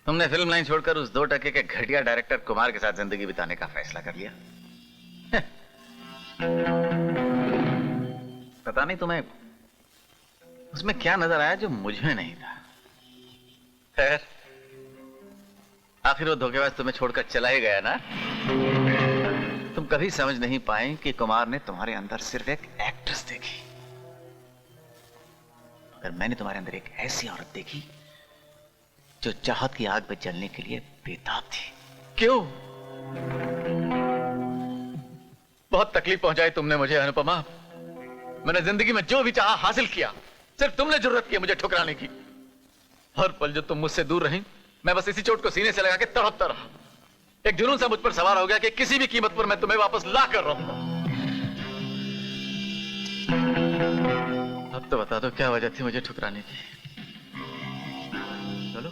तुमने फिल्म लाइन छोड़कर उस 2% के घटिया डायरेक्टर कुमार के साथ जिंदगी बिताने का फैसला कर लिया। पता नहीं तुम्हें उसमें क्या नजर आया जो मुझे नहीं था। खैर, आखिर वो धोखेबाज तुम्हें छोड़कर चला ही गया ना। तुम कभी समझ नहीं पाए कि कुमार ने तुम्हारे अंदर सिर्फ एक एक्ट्रेस देखी, मगर मैंने तुम्हारे अंदर एक ऐसी औरत देखी जो चाहत की आग में जलने के लिए बेताब थी। क्यों? बहुत तकलीफ पहुंचाई तुमने मुझे अनुपमा। मैंने जिंदगी में जो भी चाहा हासिल किया, सिर्फ तुमने जरूरत की मुझे ठुकराने की। हर पल जो तुम मुझसे दूर रही, मैं बस इसी चोट को सीने से लगा के तड़पता रहा। एक जुनून सा मुझ पर सवार हो गया कि किसी भी कीमत पर मैं तुम्हें वापस ला कर रहूंगा। अब तो बता दो क्या वजह थी मुझे ठुकराने की? चलो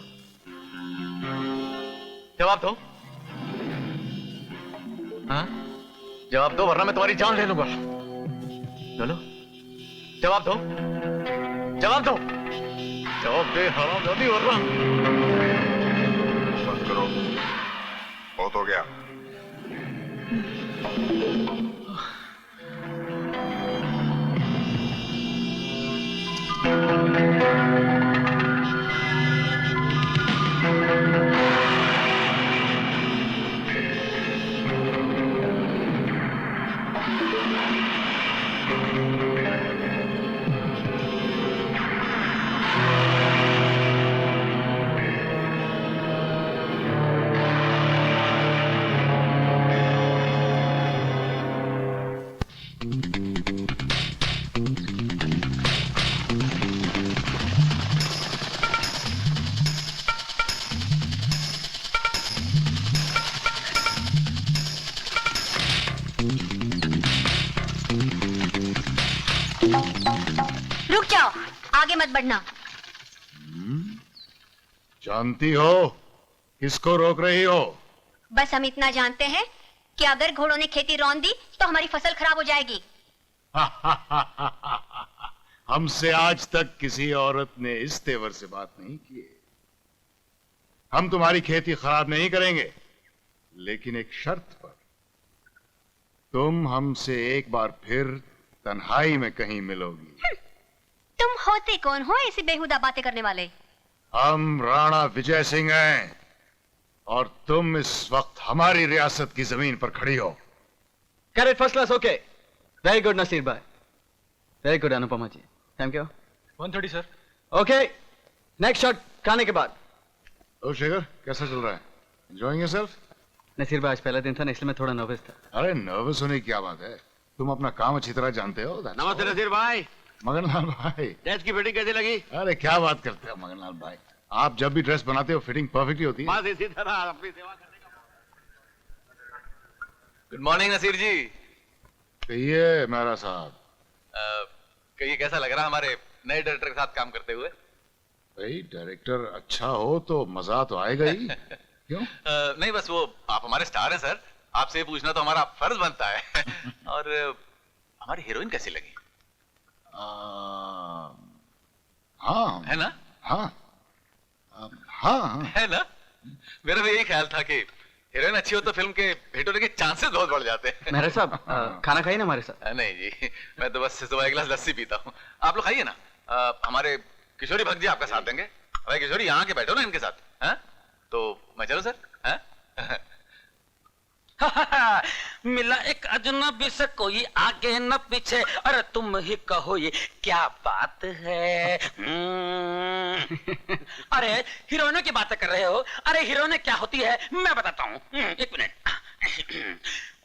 जवाब दो। हाँ, जवाब दो वरना मैं तुम्हारी जान ले लूंगा। चलो जवाब दो, जवाब दो, जवाब दे हरामजादी वरना। बंद करो, बहुत हो गया। रुक जाओ, आगे मत बढ़ना। जानती हो किसको रोक रही हो? बस हम इतना जानते हैं कि अगर घोड़ों ने खेती रौंद दी तो हमारी फसल खराब हो जाएगी। हमसे आज तक किसी औरत ने इस तेवर से बात नहीं की। हम तुम्हारी खेती खराब नहीं करेंगे, लेकिन एक शर्त पर। तुम हमसे एक बार फिर तन्हाई में कहीं मिलोगी। तुम होते कौन हो ऐसी बेहुदा बातें करने वाले? हम राणा विजय सिंह हैं और तुम इस वक्त हमारी रियासत की जमीन पर खड़ी हो। कैरेट first class, okay. Very good Naseer bhai, very good Anupama ji, thank you. 130 sir. Okay, next shot खाने के बाद। ओ शेखर, कैसा चल रहा है? Enjoying yourself? नसीर भाई आज पहला दिन था ना, इसलिए मैं थोड़ा नर्वस था। अरे नर्वस होने की क्या बात है, तुम अपना काम अच्छी तरह जानते हो। नमस्ते नसीर भाई। मगनलाल भाई, ड्रेस की फिटिंग कैसी लगी? अरे क्या बात करते हो मगनलाल भाई, आप जब भी ड्रेस बनाते हो फिटिंग परफेक्टली होती है। बस इसी तरह अपनी सेवा करने का। गुड मॉर्निंग नसीर जी। कहिए मेरा साहब। कहिए कैसा लग रहा हमारे नए डायरेक्टर के साथ काम करते हुए? भाई डायरेक्टर अच्छा हो तो मजा तो आएगा ही। क्यों? नहीं बस वो आप हमारे स्टार हैं सर, आपसे पूछना तो हमारा फर्ज बनता है। और हमारी हीरोइन कैसी लगी? हाँ है ना? हाँ हाँ है ना? मेरा भी यही ख्याल था कि हीरोइन अच्छी हो तो फिल्म के हिट होने के चांसेस बहुत बढ़ जाते हैं। मेहरा साहब खाना खाइए ना हमारे साथ। नहीं जी, मैं तो बस सुबह एक गिलास लस्सी पीता हूँ। आप लोग खाइए ना। हमारे किशोरी भक्त जी आपका साथ देंगे। भाई किशोरी यहाँ के बैठो ना इनके साथ। हैं? तो मैं चलूं सर? हैं? मिला एक अजनबी से कोई आगे न पीछे, अरे तुम ही कहो ये क्या बात है। अरे हीरोइनों की बातें कर रहे हो? अरे हीरोइनें क्या होती है मैं बताता हूँ। एक मिनट।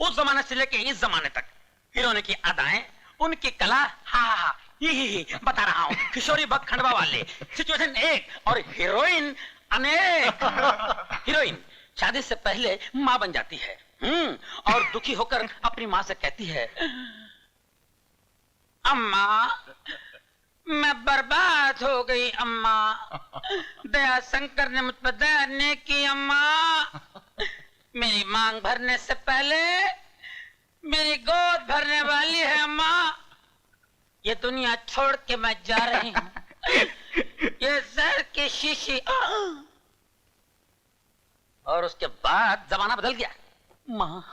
उस जमाने से लेके इस जमाने तक हीरोइनों की अदाएं, उनकी कला, हाँ यही बता रहा हूँ। किशोरी भक्त खंडवा वाले सिचुएशन एक और हीरोइन अनेक। हीरोइन शादी से पहले माँ बन जाती है और दुखी होकर अपनी माँ से कहती है, अम्मा मैं बर्बाद हो गई अम्मा, दया शंकर ने मुझ पर दया नहीं की अम्मा, मेरी मांग भरने से पहले मेरी गोद भरने वाली है अम्मा, ये दुनिया छोड़ के मैं जा रही हूँ, ये जहर की शीशी। और उसके बाद जमाना बदल गया। माँ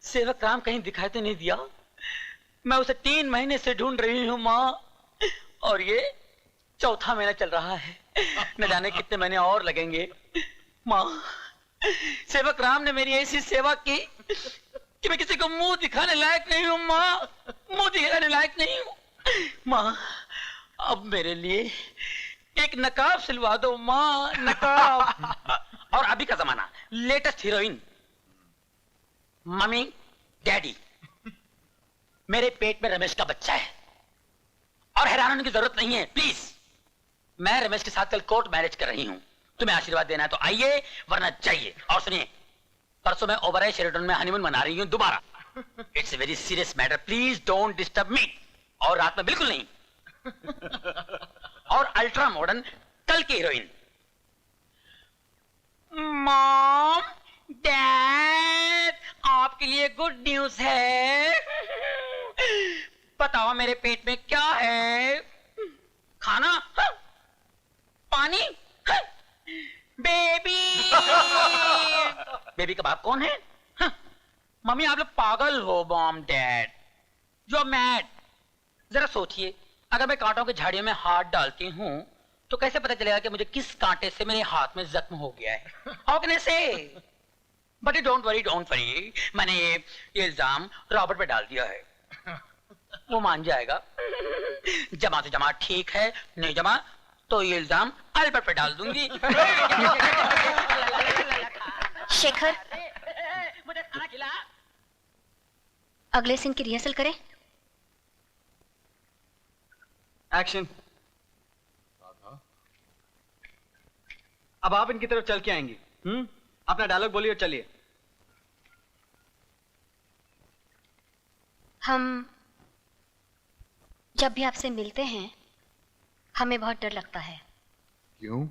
सेवक राम कहीं दिखाई तो नहीं दिया, मैं उसे 3 महीने से ढूंढ रही हूँ माँ, और ये 4था महीना चल रहा है, न जाने कितने महीने और लगेंगे। माँ सेवक राम ने मेरी ऐसी सेवा की कि मैं किसी को मुंह दिखाने लायक नहीं हूँ माँ, मुंह दिखाने लायक नहीं हूँ माँ। अब मेरे लिए एक नकाब सिलवा दो माँ, नकाब। और अभी का जमाना, लेटेस्ट हीरोइन, मम्मी डैडी, मेरे पेट में रमेश का बच्चा है और हैरान होने की जरूरत नहीं है प्लीज। मैं रमेश के साथ कल कोर्ट मैरिज कर रही हूं, तुम्हें आशीर्वाद देना है तो आइए वरना जाइए। और सुनिए, परसों मैं ओबराय शेरेटन में हनीमून मना रही हूं दोबारा। It's a very serious matter, please don't disturb me. और रात में बिल्कुल नहीं। और अल्ट्रा मॉडर्न कल की हीरोइन, मॉम डैड आपके लिए गुड न्यूज है। बताओ मेरे पेट में क्या है? खाना? पानी? बेबी। बेबी का बाप कौन है? मम्मी आप लोग पागल हो। Mom dad you mad. जरा सोचिए, अगर मैं कांटों की झाड़ियों में हाथ डालती हूं तो कैसे पता चलेगा कि मुझे किस कांटे से मेरे हाथ में जख्म हो गया है? हाउ कैन आई से? बट डोंट वरी, मैंने ये इल्जाम रॉबर्ट पे डाल दिया है, वो मान जाएगा। जमा तो जमा ठीक है, नहीं जमा तो ये इल्जाम अल्बर्ट पे डाल दूंगी। शेखर मुझे खाना खिला। अगले सीन की रिहर्सल करें। एक्शन। अब आप इनकी तरफ चल के आएंगी। अपना डायलॉग बोलिए और चलिए। हम जब भी आपसे मिलते हैं हमें बहुत डर लगता है। क्यों?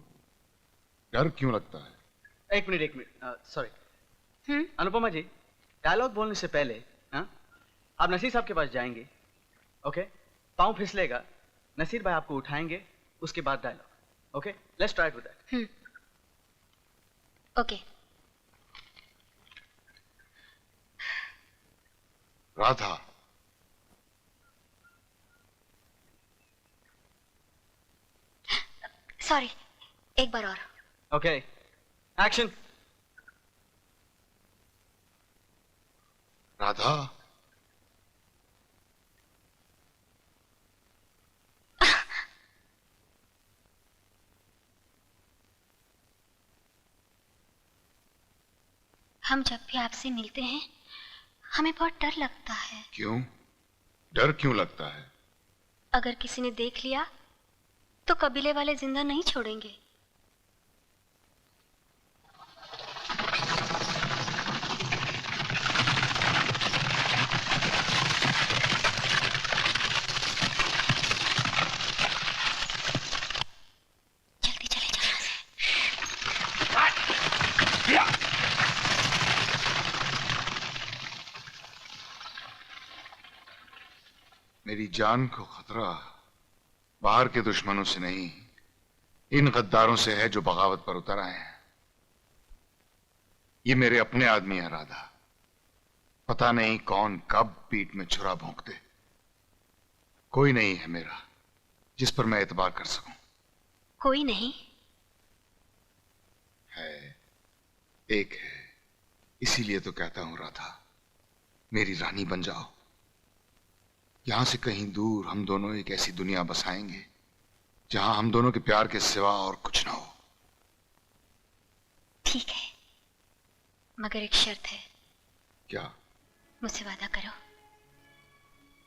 डर क्यों लगता है? एक मिनट सॉरी। अनुपमा जी, डायलॉग बोलने से पहले आप नसीर साहब के पास जाएंगे ओके? पाँव फिसलेगा, नसीर भाई आपको उठाएंगे, उसके बाद dialogue. Okay? Let's try with that. Okay. Radha, sorry, एक बार और। Okay, action. राधा, हम जब भी आपसे मिलते हैं हमें बहुत डर लगता है। क्यों? डर क्यों लगता है? अगर किसी ने देख लिया तो कबीले वाले जिंदा नहीं छोड़ेंगे। जल्दी चले जाओ यहाँ से। मेरी जान को खतरा बाहर के दुश्मनों से नहीं, इन गद्दारों से है जो बगावत पर उतर आए हैं। ये मेरे अपने आदमी हैं राधा। पता नहीं कौन कब पीठ में छुरा भोंक दे। कोई नहीं है मेरा जिस पर मैं एतबार कर सकूं। कोई नहीं है, एक है। इसीलिए तो कहता हूं राधा, मेरी रानी बन जाओ। यहां से कहीं दूर हम दोनों एक ऐसी दुनिया बसाएंगे जहां हम दोनों के प्यार के सिवा और कुछ ना हो। ठीक है, मगर एक शर्त है। क्या? मुझसे वादा करो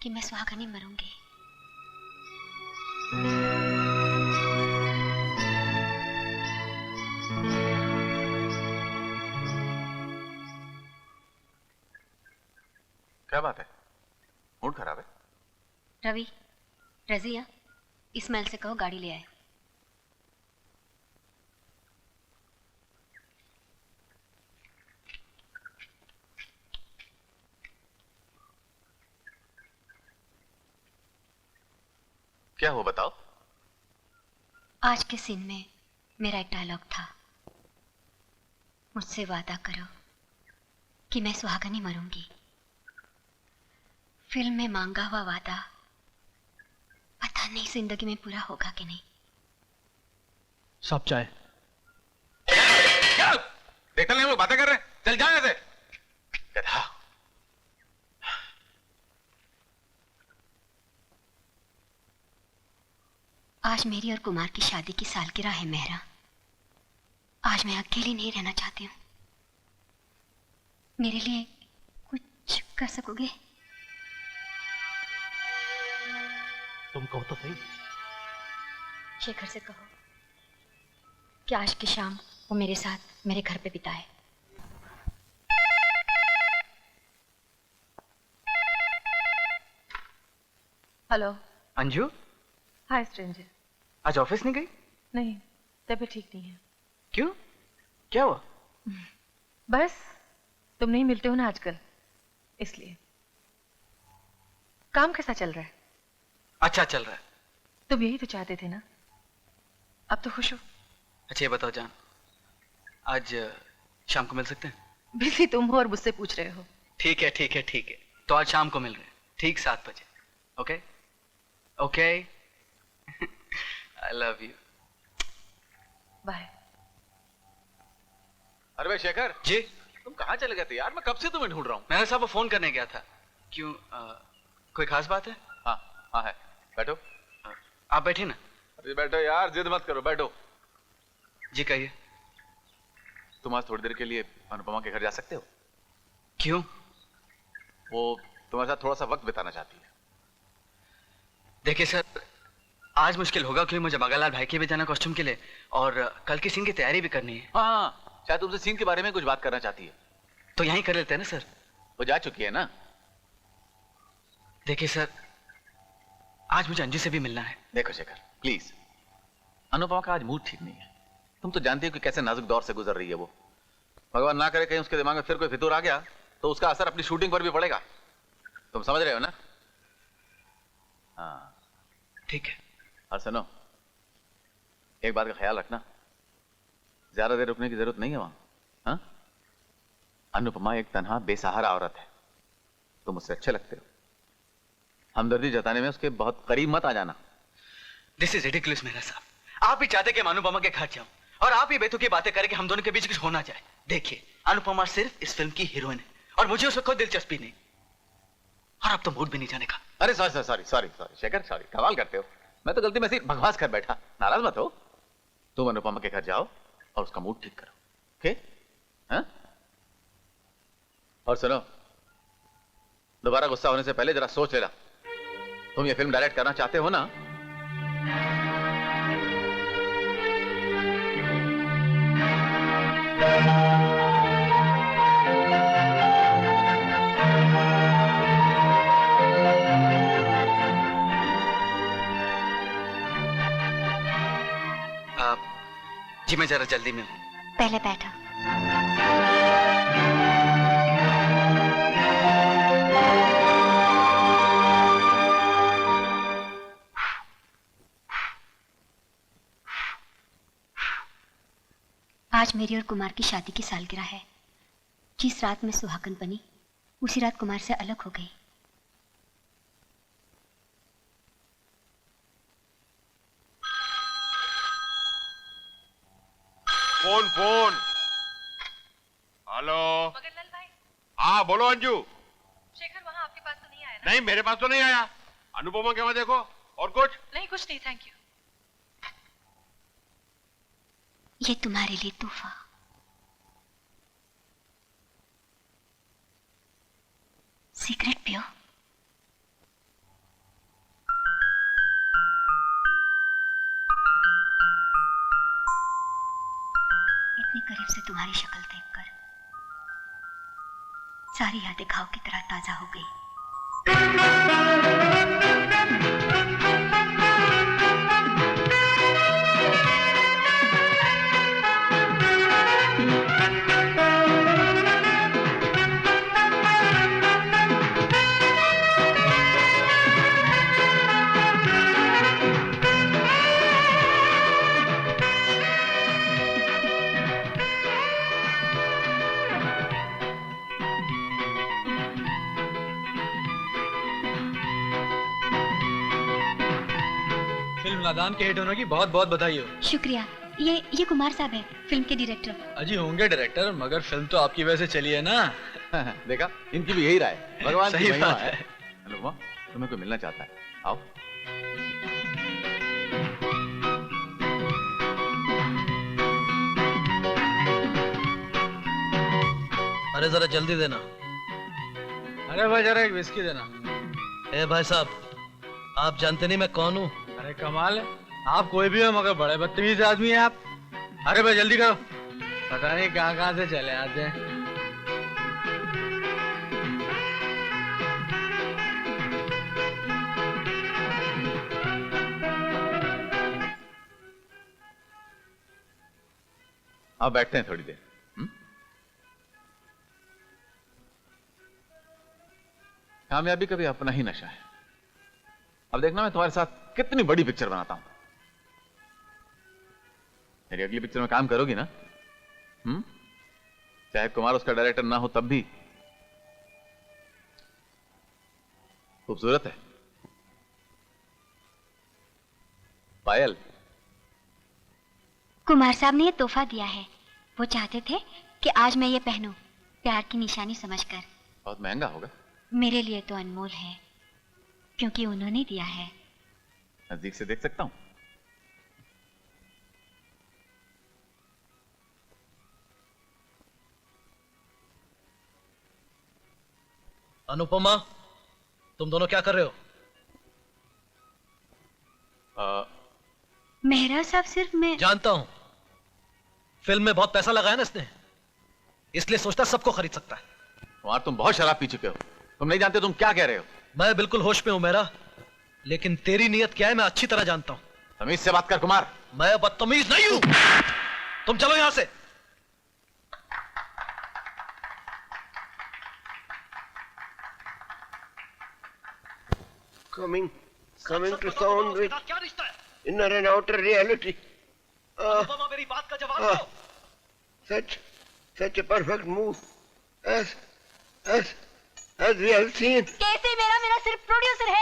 कि मैं सुहागनी मरूंगी। क्या बात है? मूड खराब है? रवि, रजिया, इस्माइल से कहो गाड़ी ले आए। क्या हुआ बताओ? आज के सीन में मेरा एक डायलॉग था, मुझसे वादा करो कि मैं सुहागनी मरूंगी। फिल्म में मांगा हुआ वादा पता नहीं जिंदगी में पूरा होगा कि नहीं। सब चाय। देखते नहीं हम लोग बातें कर रहे हैं, चल जाए ऐसे। गधा। आज मेरी और कुमार की शादी की सालगिरह है मेहरा। आज मैं अकेली नहीं रहना चाहती हूँ। मेरे लिए कुछ कर सकोगे? तुम कहो तो सही। शेखर से कहो कि आज की शाम वो मेरे साथ मेरे घर पे बिताए। हेलो। अंजू, हाय स्ट्रेंजर। आज ऑफिस नहीं गई? नहीं, तबीयत ठीक नहीं है। क्यों? क्या हुआ? बस तुम नहीं मिलते हो ना आजकल, इसलिए। काम कैसा चल रहा है? अच्छा चल रहा है। तुम यही तो चाहते थे ना, अब तो खुश हो। अच्छा ये बताओ जान, आज शाम को मिल सकते हैं? बिजी तुम हो और मुझसे पूछ रहे हो। ठीक है ठीक है ठीक है, तो आज शाम को मिल रहे हैं, ठीक 7 बजे। Okay okay. I love you. Bye. अरे भाई शेखर जी, तुम कहाँ चले गए थे यार? मैं कब से तुम्हें ढूंढ रहा हूँ। मैंने साहब को फोन करने गया था। क्यों, कोई खास बात है? हाँ हाँ है, बैठो। आप बैठे ना। अरे बैठो यार, जिद मत करो, बैठो। जी कहिए। तुम आज थोड़ी देर के लिए अनुपमा के घर जा सकते हो? क्यों? वो तुम्हारे साथ थोड़ा सा वक्त बिताना चाहती है। देखिए सर, आज मुश्किल होगा क्योंकि मुझे बागालाल भाई के भी जाना कॉस्ट्यूम के लिए, और कल की सीन की तैयारी भी करनी है। हाँ, शायद तुमसे सीन के बारे में कुछ बात करना चाहती है। तो यहीं कर लेते हैं ना सर। वो जा चुकी है ना। देखिए सर, आज मुझे अंजू से भी मिलना है। देखो शेखर प्लीज, अनुपमा का आज मूड ठीक नहीं है। तुम तो जानती हो कि कैसे नाजुक दौर से गुजर रही है वो। भगवान ना करे कहीं उसके दिमाग में फिर कोई फितूर आ गया तो उसका असर अपनी शूटिंग पर भी पड़ेगा। तुम समझ रहे हो ना? हाँ ठीक है। और सुनो, एक बात का ख्याल रखना, ज्यादा देर रुकने की जरूरत नहीं है वहां। हाँ? अनुपमा एक तन्हा बेसहारा औरत है, तुम उससे अच्छे लगते हो। हमदर्दी जताने में उसके बहुत करीब मत आ जाना। दिस इज रिडिकुलस मेरा साहब। आप ही चाहते कि मैं अनुपमा के घर जाऊं और आप ही बेतुकी बातें करें कि हम दोनों के बीच कुछ होना जाए। देखिए, अनुपमा सिर्फ इस फिल्म की हीरोइन है और मुझे उसमें कोई दिलचस्पी नहीं, और अब तो मूड भी नहीं जाने का। अरे sorry sorry sorry sorry Shekhar, sorry, कमाल करते हो। मैं तो गलती में ऐसी बकवास कर बैठा, नाराज मत हो। तुम अनुपमा के घर जाओ और उसका मूड ठीक करो, ओके? हाँ? और सुनो, दोबारा गुस्सा होने से पहले जरा सोच लेना, तुम ये फिल्म डायरेक्ट करना चाहते हो ना? जी मैं जरा जल्दी में हूं। पहले बैठो। आज मेरी और कुमार की शादी की सालगिरह है। जिस रात में सुहागन बनी, उसी रात कुमार से अलग हो गई। Phone phone. हेलो। मगनलाल भाई। हाँ बोलो अंजू। शेखर वहाँ आपके पास तो नहीं आया ना? नहीं, मेरे पास तो नहीं आया। अनुपमा के वहां देखो। और कुछ? नहीं, कुछ नहीं, थैंक यू। ये तुम्हारे लिए तोहफा। सिगरेट पियो। इतनी करीब से तुम्हारी शक्ल देखकर सारी यादें घाव की तरह ताजा हो गई। नादान के हिट होने की बहुत बहुत बधाई हो। शुक्रिया। ये कुमार साहब है, फिल्म के डायरेक्टर। अजी होंगे डायरेक्टर, मगर फिल्म तो आपकी वजह से चली है ना। देखा, इनकी भी यही राय। भगवान सही की महिमा बात है। अनुपमा, तुम्हें कोई मिलना चाहता है, आओ। अरे जरा जल्दी देना। अरे भाई जरा एक विस्की देना। ए भाई साहब, आप जानते नहीं मैं कौन हूँ? अरे कमाल है, आप कोई भी हो मगर बड़े बदतमीज आदमी हैं आप। अरे भाई जल्दी करो, पता नहीं कहाँ कहाँ से चले आते हैं। आप बैठते हैं थोड़ी देर। कामयाबी का भी अपना ही नशा है। अब देखना मैं तुम्हारे साथ कितनी बड़ी पिक्चर बनाता हूं। मेरी अगली पिक्चर में काम करोगी ना? चाहे कुमार उसका डायरेक्टर ना हो तब भी। खूबसूरत है। पायल। कुमार साहब ने ये तोहफा दिया है। वो चाहते थे कि आज मैं ये पहनूं, प्यार की निशानी समझकर। बहुत महंगा होगा। मेरे लिए तो अनमोल है, क्योंकि उन्होंने दिया है। नजदीक से देख सकता हूं? अनुपमा, तुम दोनों क्या कर रहे हो? मेहरा साहब सिर्फ मैं जानता हूं, फिल्म में बहुत पैसा लगाया ना इसने, इसलिए सोचता सबको खरीद सकता है। कुमार, तुम बहुत शराब पी चुके हो, तुम नहीं जानते तुम क्या कह रहे हो। मैं बिल्कुल होश में हूं मेरा, लेकिन तेरी नीयत क्या है मैं अच्छी तरह जानता हूं। तमीज से बात कर कुमार। मैं बदतमीज नहीं हूं। तुम चलो यहां से। Coming, coming to sound with क्या रिश्ता है? inner and outer reality. Anupama, मेरी बात का जवाब दो। Such a perfect move as we have seen. कैसे मेरा सिर्फ प्रोड्यूसर है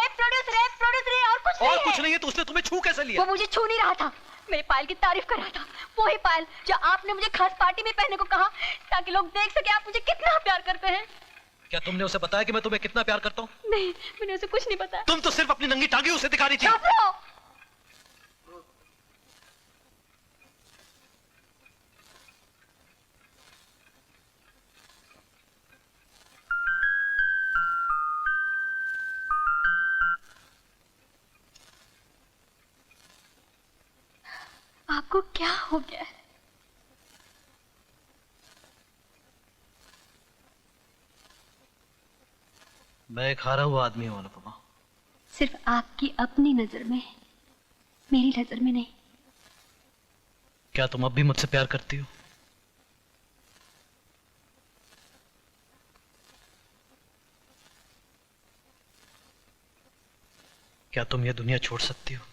और कुछ नहीं है। कुछ नहीं है तो उसने तुम्हें छू कैसे लिया? वो मुझे छू नहीं रहा था, मेरे पायल की तारीफ कर रहा था। वो ही पायल जो आपने मुझे खास पार्टी में पहनने को कहा ताकि लोग देख सके आप मुझे कितना प्यार करते हैं। क्या तुमने उसे बताया कि मैं तुम्हें कितना प्यार करता हूँ? नहीं, मैंने उसे कुछ नहीं बताया। तुम तो सिर्फ अपनी नंगी टांगे उसे दिखा रही थी। आपको क्या हो गया है? मैं एक हारा हुआ आदमी हूं अनुपमा। सिर्फ आपकी अपनी नजर में, मेरी नजर में नहीं। क्या तुम अब भी मुझसे प्यार करती हो? क्या तुम ये दुनिया छोड़ सकती हो?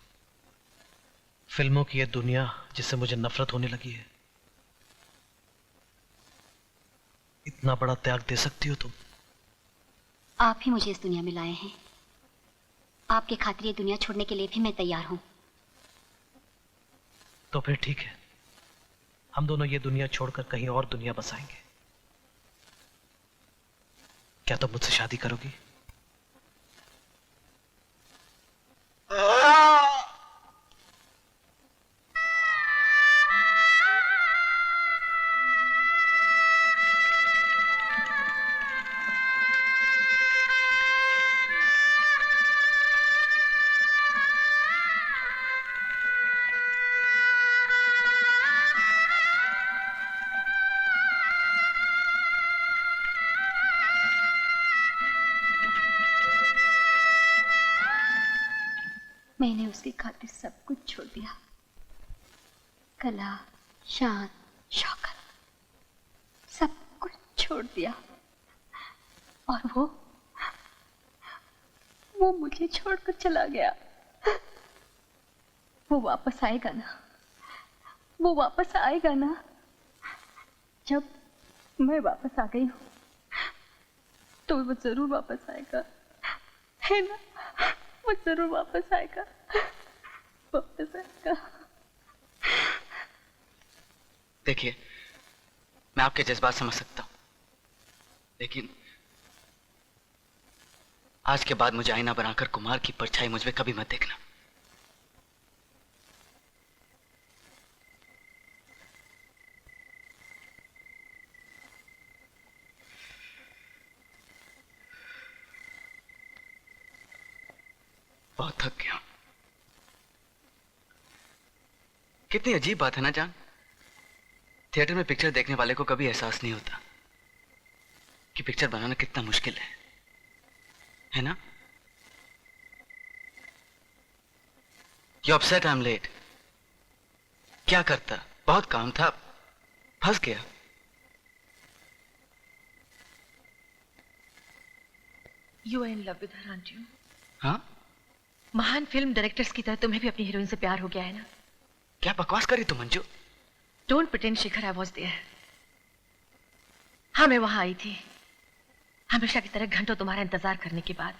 फिल्मों की ये दुनिया जिससे मुझे नफरत होने लगी है। इतना बड़ा त्याग दे सकती हो तुम? आप ही मुझे इस दुनिया में लाए हैं। आपके खातिर ये दुनिया छोड़ने के लिए भी मैं तैयार हूं। तो फिर ठीक है, हम दोनों ये दुनिया छोड़कर कहीं और दुनिया बसाएंगे। क्या तुम मुझसे शादी करोगी? मैंने उसकी खातिर सब कुछ छोड़ दिया। कला, शान, शौकत, सब कुछ छोड़ दिया। और वो मुझे छोड़कर चला गया। वो वापस आएगा ना? वो वापस आएगा ना? जब मैं वापस आ गई हूं तो वो जरूर वापस आएगा, है ना? वो जरूर वापस आएगा, वापस आएगा। देखिए, मैं आपके जज्बात समझ सकता हूं, लेकिन आज के बाद मुझे आईना बनाकर कुमार की परछाई मुझ में कभी मत देखना। बहुत थक गया। कितनी अजीब बात है ना जान, थिएटर में पिक्चर देखने वाले को कभी एहसास नहीं होता कि पिक्चर बनाना कितना मुश्किल है ना? You upset I am late. क्या करता, बहुत काम था, फंस गया। You are in love with her, aren't you? हाँ? महान फिल्म डायरेक्टर्स की तरह तुम्हें भी अपनी हीरोइन से प्यार हो गया है ना? क्या बकवास करी तुम Manju? Don't pretend, Shekhar, I was there. हाँ, मैं वहां आई थी, हमेशा की तरह घंटों तुम्हारा इंतजार करने के बाद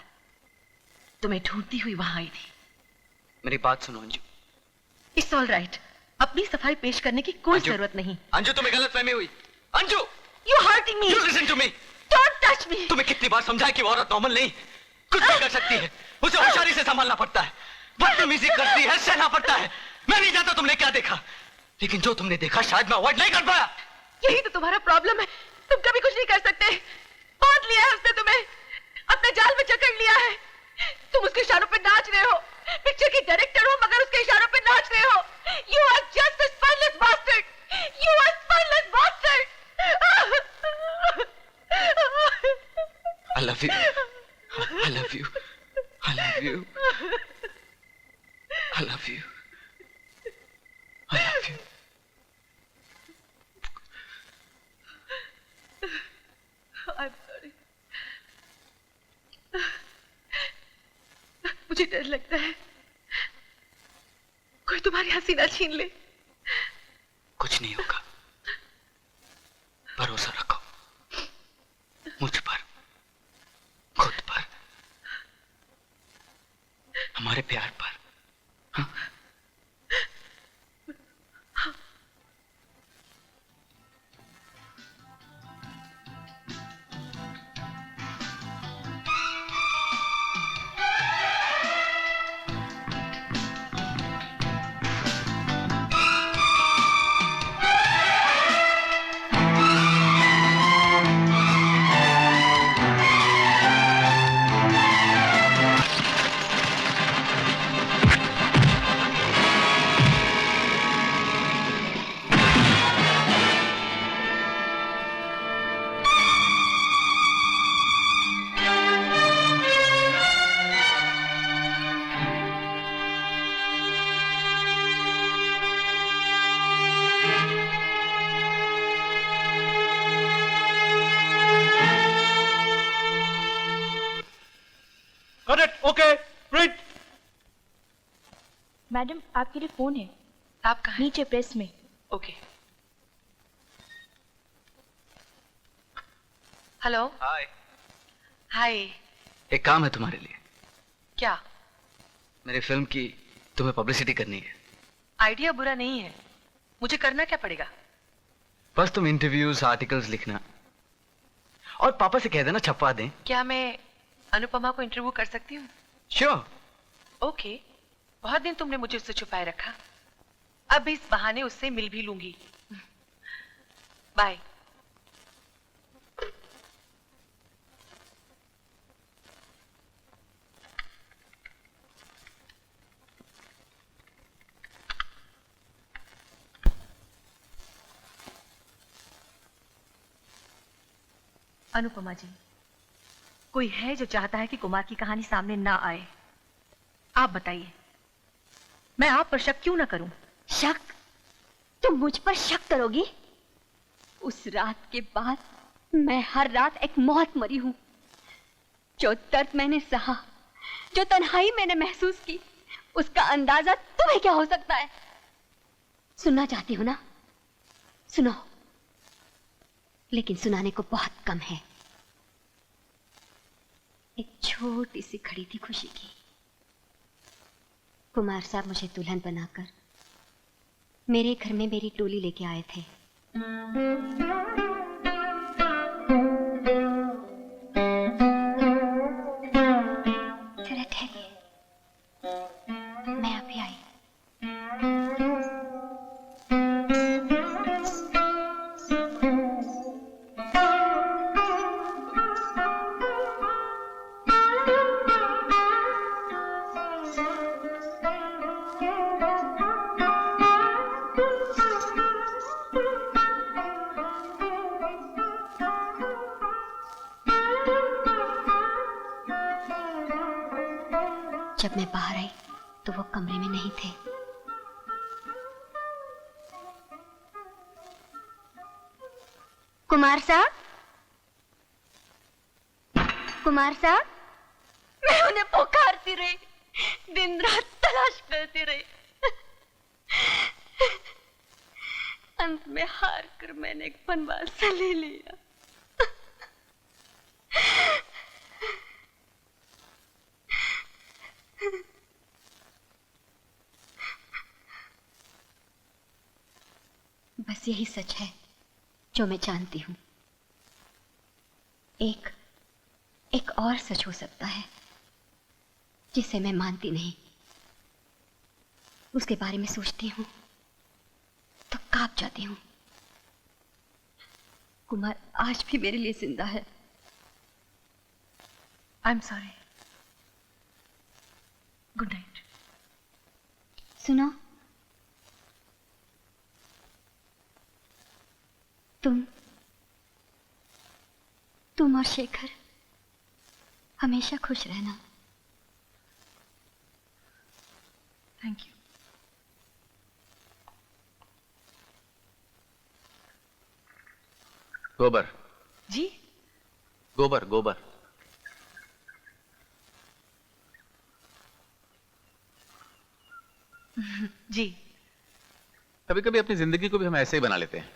तुम्हें ढूंढती हुई वहां आई थी। मेरी बात सुनो अंजू। It's all right. अपनी सफाई पेश करने की कोई जरूरत नहीं। अंजू, तुम्हें गलतफहमी हुई। Anju, You hurting me. You listen to me. Don't touch me. तुम्हें कितनी बार समझाया कि वो औरत नॉर्मल नहीं, कुछ भी कर सकती है, उसे होशियारी से संभालना पड़ता है, बदतमीजी करती है, सहना पड़ता है। मैं नहीं जानता तुमने क्या देखा, लेकिन जो तुमने देखा शायद मैं अवॉइड नहीं कर पाया। यही तो तुम्हारा प्रॉब्लम है, तुम कभी कुछ नहीं कर सकते। बांध लिया है उसने तुम्हें, अपने जाल में जकड़ लिया है। तुम उसके इशारों पे नाच रहे हो, पिक्चर की डायरेक्टर हो मगर उसके इशारों पे नाच रहे हो। You are just a spineless bastard. You are spineless bastard. I love you. I love you. I love you. I love you. I love you. I'm sorry. मुझे डर लगता है कोई तुम्हारी हसीना छीन ले। कुछ नहीं होगा, भरोसा रखो मुझ पर, खुद पर, हमारे प्यार पर। हाँ? मैडम आपके लिए फोन है। आप कहाँ? नीचे प्रेस में। ओके। हेलो। हाय। हाय। एक काम है तुम्हारे लिए। क्या? मेरी फिल्म की तुम्हें पब्लिसिटी करनी है। आइडिया बुरा नहीं है, मुझे करना क्या पड़ेगा? बस तुम इंटरव्यूज आर्टिकल्स लिखना और पापा से कह देना छपवा दें। क्या मैं अनुपमा को इंटरव्यू कर सकती हूँ? श्योर। ओके। बहुत दिन तुमने मुझे उससे छुपाए रखा, अब इस बहाने उससे मिल भी लूंगी। बाय। अनुपमा जी, कोई है जो चाहता है कि कुमार की कहानी सामने ना आए? आप बताइए, मैं आप पर शक क्यों ना करूं? शक? तुम मुझ पर शक करोगी? उस रात के बाद मैं हर रात एक मौत मरी हूं। जो दर्द मैंने सहा, जो तन्हाई मैंने महसूस की, उसका अंदाजा तुम्हें क्या हो सकता है? सुनना चाहती हो ना? सुनो, लेकिन सुनाने को बहुत कम है। एक छोटी सी घड़ी थी खुशी की। कुमार साहब मुझे दुल्हन बनाकर मेरे घर में मेरी टोली लेके आए थे। जरा ठहरिए, मैं अभी आई। जब मैं बाहर आई तो वो कमरे में नहीं थे। कुमार साहब, कुमार साहब, मैं उन्हें पुकारती रही, दिन रात तलाश करती रही। अंत में हार कर मैंने एक बनवासा ले लिया। बस यही सच है जो मैं जानती हूं। एक और सच हो सकता है जिसे मैं मानती नहीं। उसके बारे में सोचती हूं तो कांप जाती हूं। कुमार आज भी मेरे लिए जिंदा है। I am sorry. Good night. सुनो, तुम और शेखर हमेशा खुश रहना। Thank you. गोबर जी? गोबर गोबर। जी। कभी कभी अपनी जिंदगी को भी हम ऐसे ही बना लेते हैं,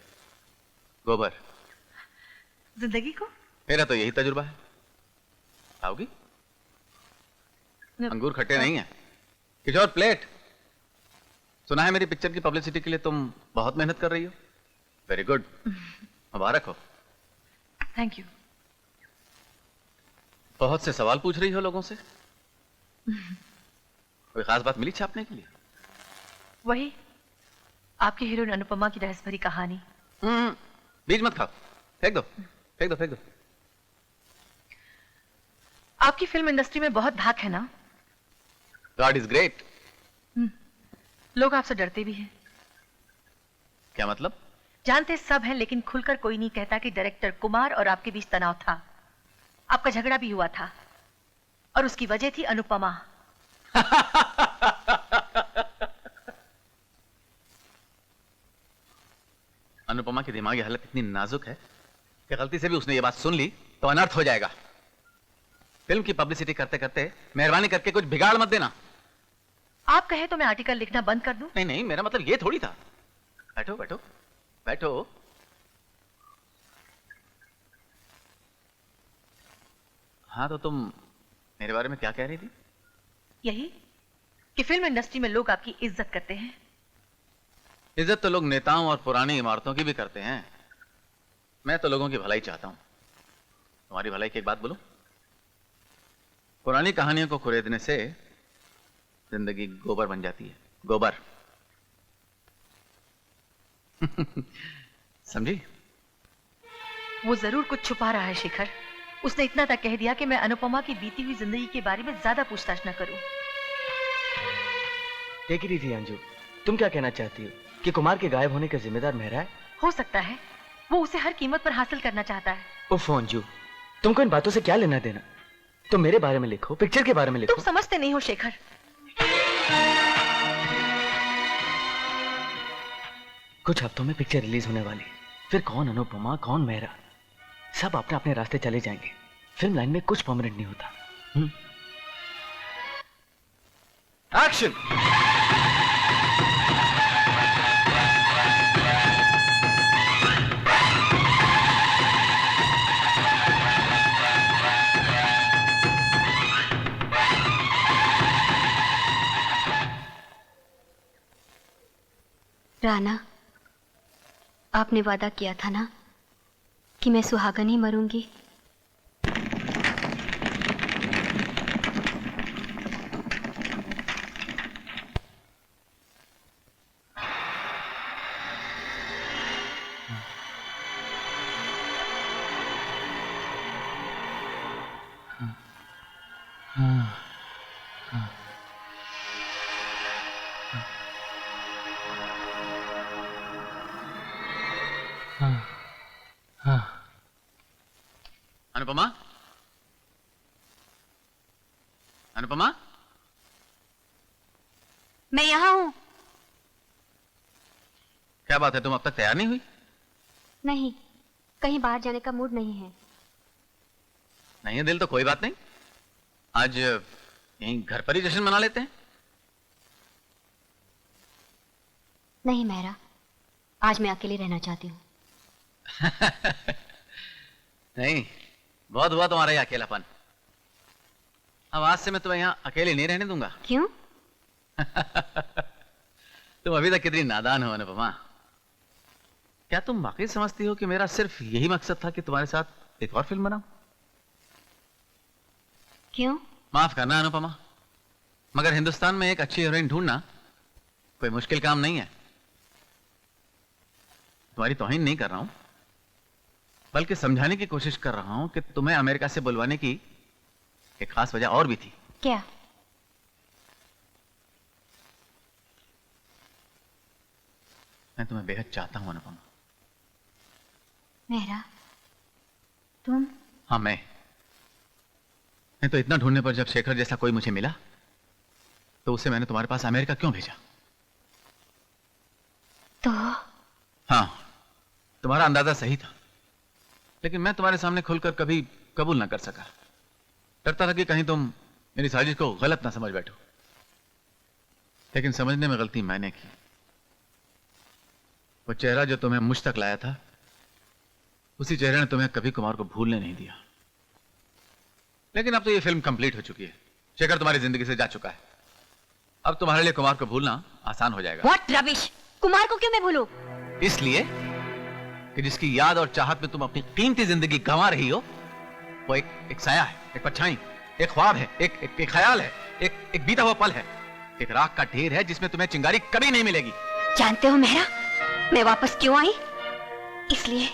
गोबर। जिंदगी को? मेरा तो यही तजुर्बा है। आओगी? अंगूर खट्टे नहीं है। किशोर, प्लेट। सुना है मेरी पिक्चर की पब्लिसिटी के लिए तुम बहुत मेहनत कर रही हो। वेरी गुड, मुबारक हो। Thank you. बहुत से सवाल पूछ रही हो लोगों से। कोई खास बात मिली छापने के लिए? वही आपकी हीरोइन अनुपमा की रहस्य भरी कहानी। बीज मत खाओ, फेंक दो फेंक दो फेंक दो। आपकी फिल्म इंडस्ट्री में बहुत धाक है ना? God is great. लोग आपसे डरते भी हैं। क्या मतलब? जानते सब हैं, लेकिन खुलकर कोई नहीं कहता कि डायरेक्टर कुमार और आपके बीच तनाव था। आपका झगड़ा भी हुआ था और उसकी वजह थी अनुपमा। अनुपमा की दिमागी हालत इतनी नाजुक है कि गलती से भी उसने ये बात सुन ली तो अनर्थ हो जाएगा। फिल्म की पब्लिसिटी करते करते मेहरबानी करके कुछ बिगाड़ मत देना। आप कहे तो मैं आर्टिकल लिखना बंद कर दूं? नहीं नहीं, मेरा मतलब ये थोड़ी था। बैठो बैठो बैठो। हाँ, तो तुम मेरे बारे में क्या कह रही थी? यही कि फिल्म इंडस्ट्री में लोग आपकी इज्जत करते हैं। इज्जत तो लोग नेताओं और पुरानी इमारतों की भी करते हैं। मैं तो लोगों की भलाई चाहता हूं। तुम्हारी भलाई की एक बात बोलूं? पुरानी कहानियों को कुरेदने से जिंदगी गोबर बन जाती है। गोबर। समझी? वो जरूर कुछ छुपा रहा है शेखर। उसने इतना तक कह दिया कि मैं अनुपमा की बीती हुई जिंदगी के बारे में ज्यादा पूछताछ न करूं। टेक इट इजी अंजू, तुम क्या कहना चाहती हो कि कुमार के गायब होने का जिम्मेदार मेहरा है? हो सकता है। वो उसे हर कीमत पर हासिल करना चाहता है। उफ अंजू, तुमको इन बातों से क्या लेना देना? तुम मेरे बारे में लिखो, पिक्चर के बारे में लिखो। तुम समझते नहीं हो शेखर। कुछ हफ्तों में पिक्चर रिलीज होने वाली, फिर कौन अनुपमा कौन मेहरा, सब अपने अपने रास्ते चले जाएंगे। फिल्म लाइन में कुछ परमानेंट नहीं होता। एक्शन। राना, आपने वादा किया था ना कि मैं सुहागन ही मरूंगी। अनुपमा, अनुपमा, मैं यहाँ हूं। क्या बात है, तुम अब तक तैयार नहीं हुई? नहीं, कहीं बाहर जाने का मूड नहीं है। नहीं है दिल तो कोई बात नहीं, आज यहीं घर पर ही जश्न मना लेते हैं। नहीं मेहरा, आज मैं अकेली रहना चाहती हूँ। नहीं, बहुत हुआ तुम्हारा ये अकेलापन। अब आज से मैं तुम्हें यहाँ अकेले नहीं रहने दूंगा। क्यों? तुम अभी तक कितनी नादान हो अनुपमा। क्या तुम वाकई समझती हो कि मेरा सिर्फ यही मकसद था कि तुम्हारे साथ एक और फिल्म बनाऊं? क्यों? माफ करना अनुपमा, मगर हिंदुस्तान में एक अच्छी हीरोइन ढूंढना कोई मुश्किल काम नहीं है। तुम्हारी तौहीन नहीं कर रहा हूं, बल्कि समझाने की कोशिश कर रहा हूं कि तुम्हें अमेरिका से बुलवाने की एक खास वजह और भी थी। क्या? मैं तुम्हें बेहद चाहता हूं अनुपमा। मेहरा, तुम? हाँ, मैं तो इतना ढूंढने पर जब शेखर जैसा कोई मुझे मिला तो उसे मैंने तुम्हारे पास अमेरिका क्यों भेजा? तो? हाँ, तुम्हारा अंदाजा सही था, लेकिन मैं तुम्हारे सामने खुलकर कभी कबूल ना कर सका। डरता था कि कहीं तुम मेरी साजिश को गलत ना समझ बैठो। लेकिन समझने में गलती मैंने की। वो चेहरा जो तुम्हें मुझ तक लाया था, उसी चेहरे ने तुम्हें कभी कुमार को भूलने नहीं दिया। लेकिन अब तो ये फिल्म कंप्लीट हो चुकी है। शेखर तुम्हारी जिंदगी से जा चुका है। अब तुम्हारे लिए कुमार को भूलना आसान हो जाएगा। What rubbish! कुमार को क्यों मैं भूलूं? इसलिए कि जिसकी याद और चाहत में तुम अपनी कीमती जिंदगी गंवा रही हो, वो एक साया है, एक परछाई, एक ख्वाब है, एक ख्याल है, एक बीता हुआ पल है, एक राख का ढेर है जिसमें तुम्हें चिंगारी कभी नहीं मिलेगी। जानते हो मेहरा, मैं वापस क्यों आई? इसलिए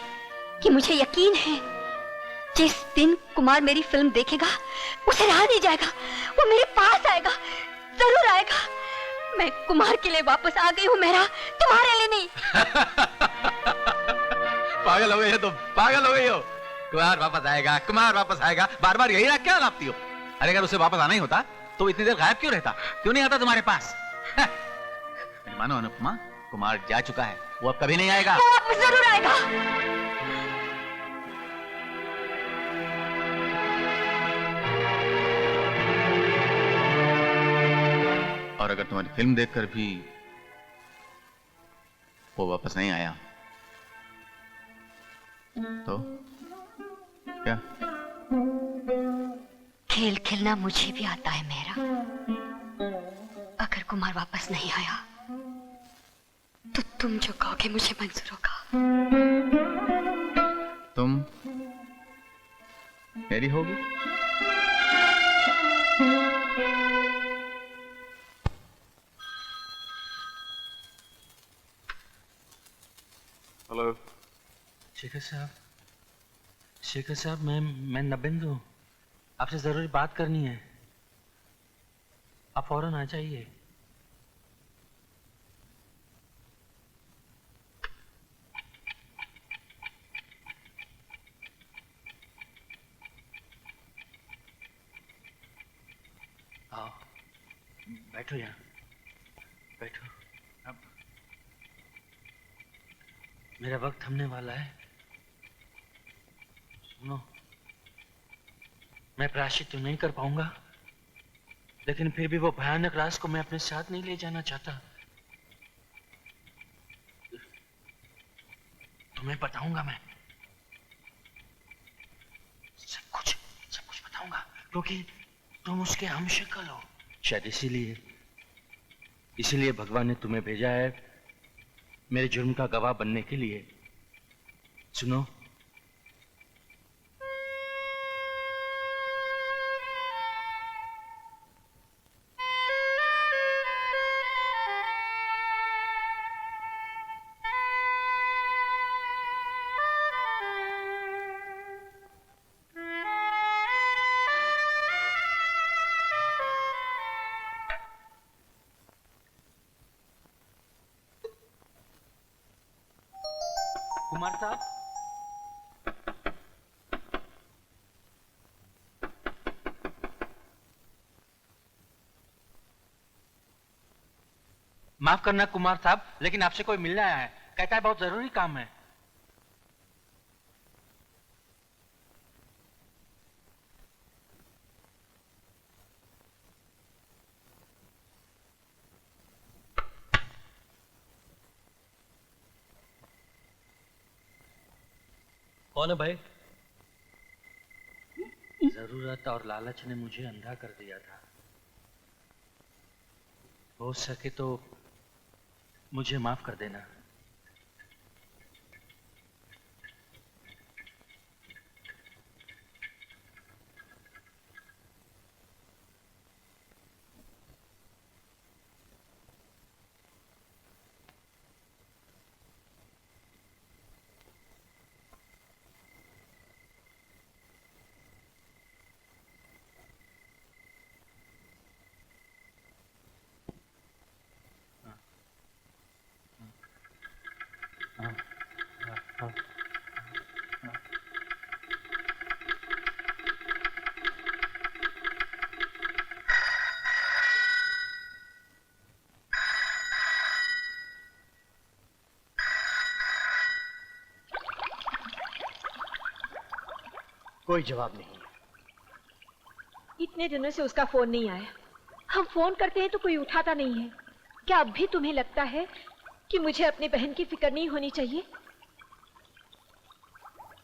कि मुझे यकीन है जिस दिन कुमार मेरी फिल्म देखेगा उसे रहा नहीं जाएगा, वो मेरे पास आएगा, जरूर आएगा। मैं कुमार के लिए वापस आ गई हूँ मेहरा, तुम्हारे लिए नहीं। पागल हो गई हो तुम, पागल हो गई हो। कुमार वापस आएगा, कुमार वापस आएगा, बार बार यही राग क्या लापती हो? अरे अगर उसे वापस आना ही होता तो इतनी देर गायब क्यों रहता? क्यों नहीं आता तुम्हारे पास? मानो अनुपमा, कुमार जा चुका है, वो अब कभी नहीं आएगा। वो वापस जरूर आएगा। और अगर तुम्हारी फिल्म देखकर भी वो वापस नहीं आया तो क्या? खेल खेलना मुझे भी आता है मेरा। अगर कुमार वापस नहीं आया तो तुम जो कहोगे मुझे मंजूर होगा। तुम मेरी होगी? हेलो शेखर साहब, मैं नबेंदु, आपसे जरूरी बात करनी है। आप फौरन आ जाइए। आओ, बैठो यहाँ, बैठो। अब मेरा वक्त थमने वाला है। सुनो, मैं प्रायश्चित तो नहीं कर पाऊंगा, लेकिन फिर भी वो भयानक राज को मैं अपने साथ नहीं ले जाना चाहता। तुम्हें बताऊंगा मैं, सब कुछ बताऊंगा, क्योंकि तुम उसके हमशक्ल हो। शायद इसीलिए भगवान ने तुम्हें भेजा है मेरे जुर्म का गवाह बनने के लिए। सुनो, कुमार साहब, माफ करना कुमार साहब, लेकिन आपसे कोई मिलने आया है। कहता है बहुत जरूरी काम है। कौन है भाई? जरूरत और लालच ने मुझे अंधा कर दिया था। हो सके तो मुझे माफ कर देना। कोई जवाब नहीं। इतने दिनों से उसका फोन नहीं आया। हम फोन करते हैं तो कोई उठाता नहीं है। क्या अब भी तुम्हें लगता है कि मुझे अपनी बहन की फिक्र नहीं होनी चाहिए?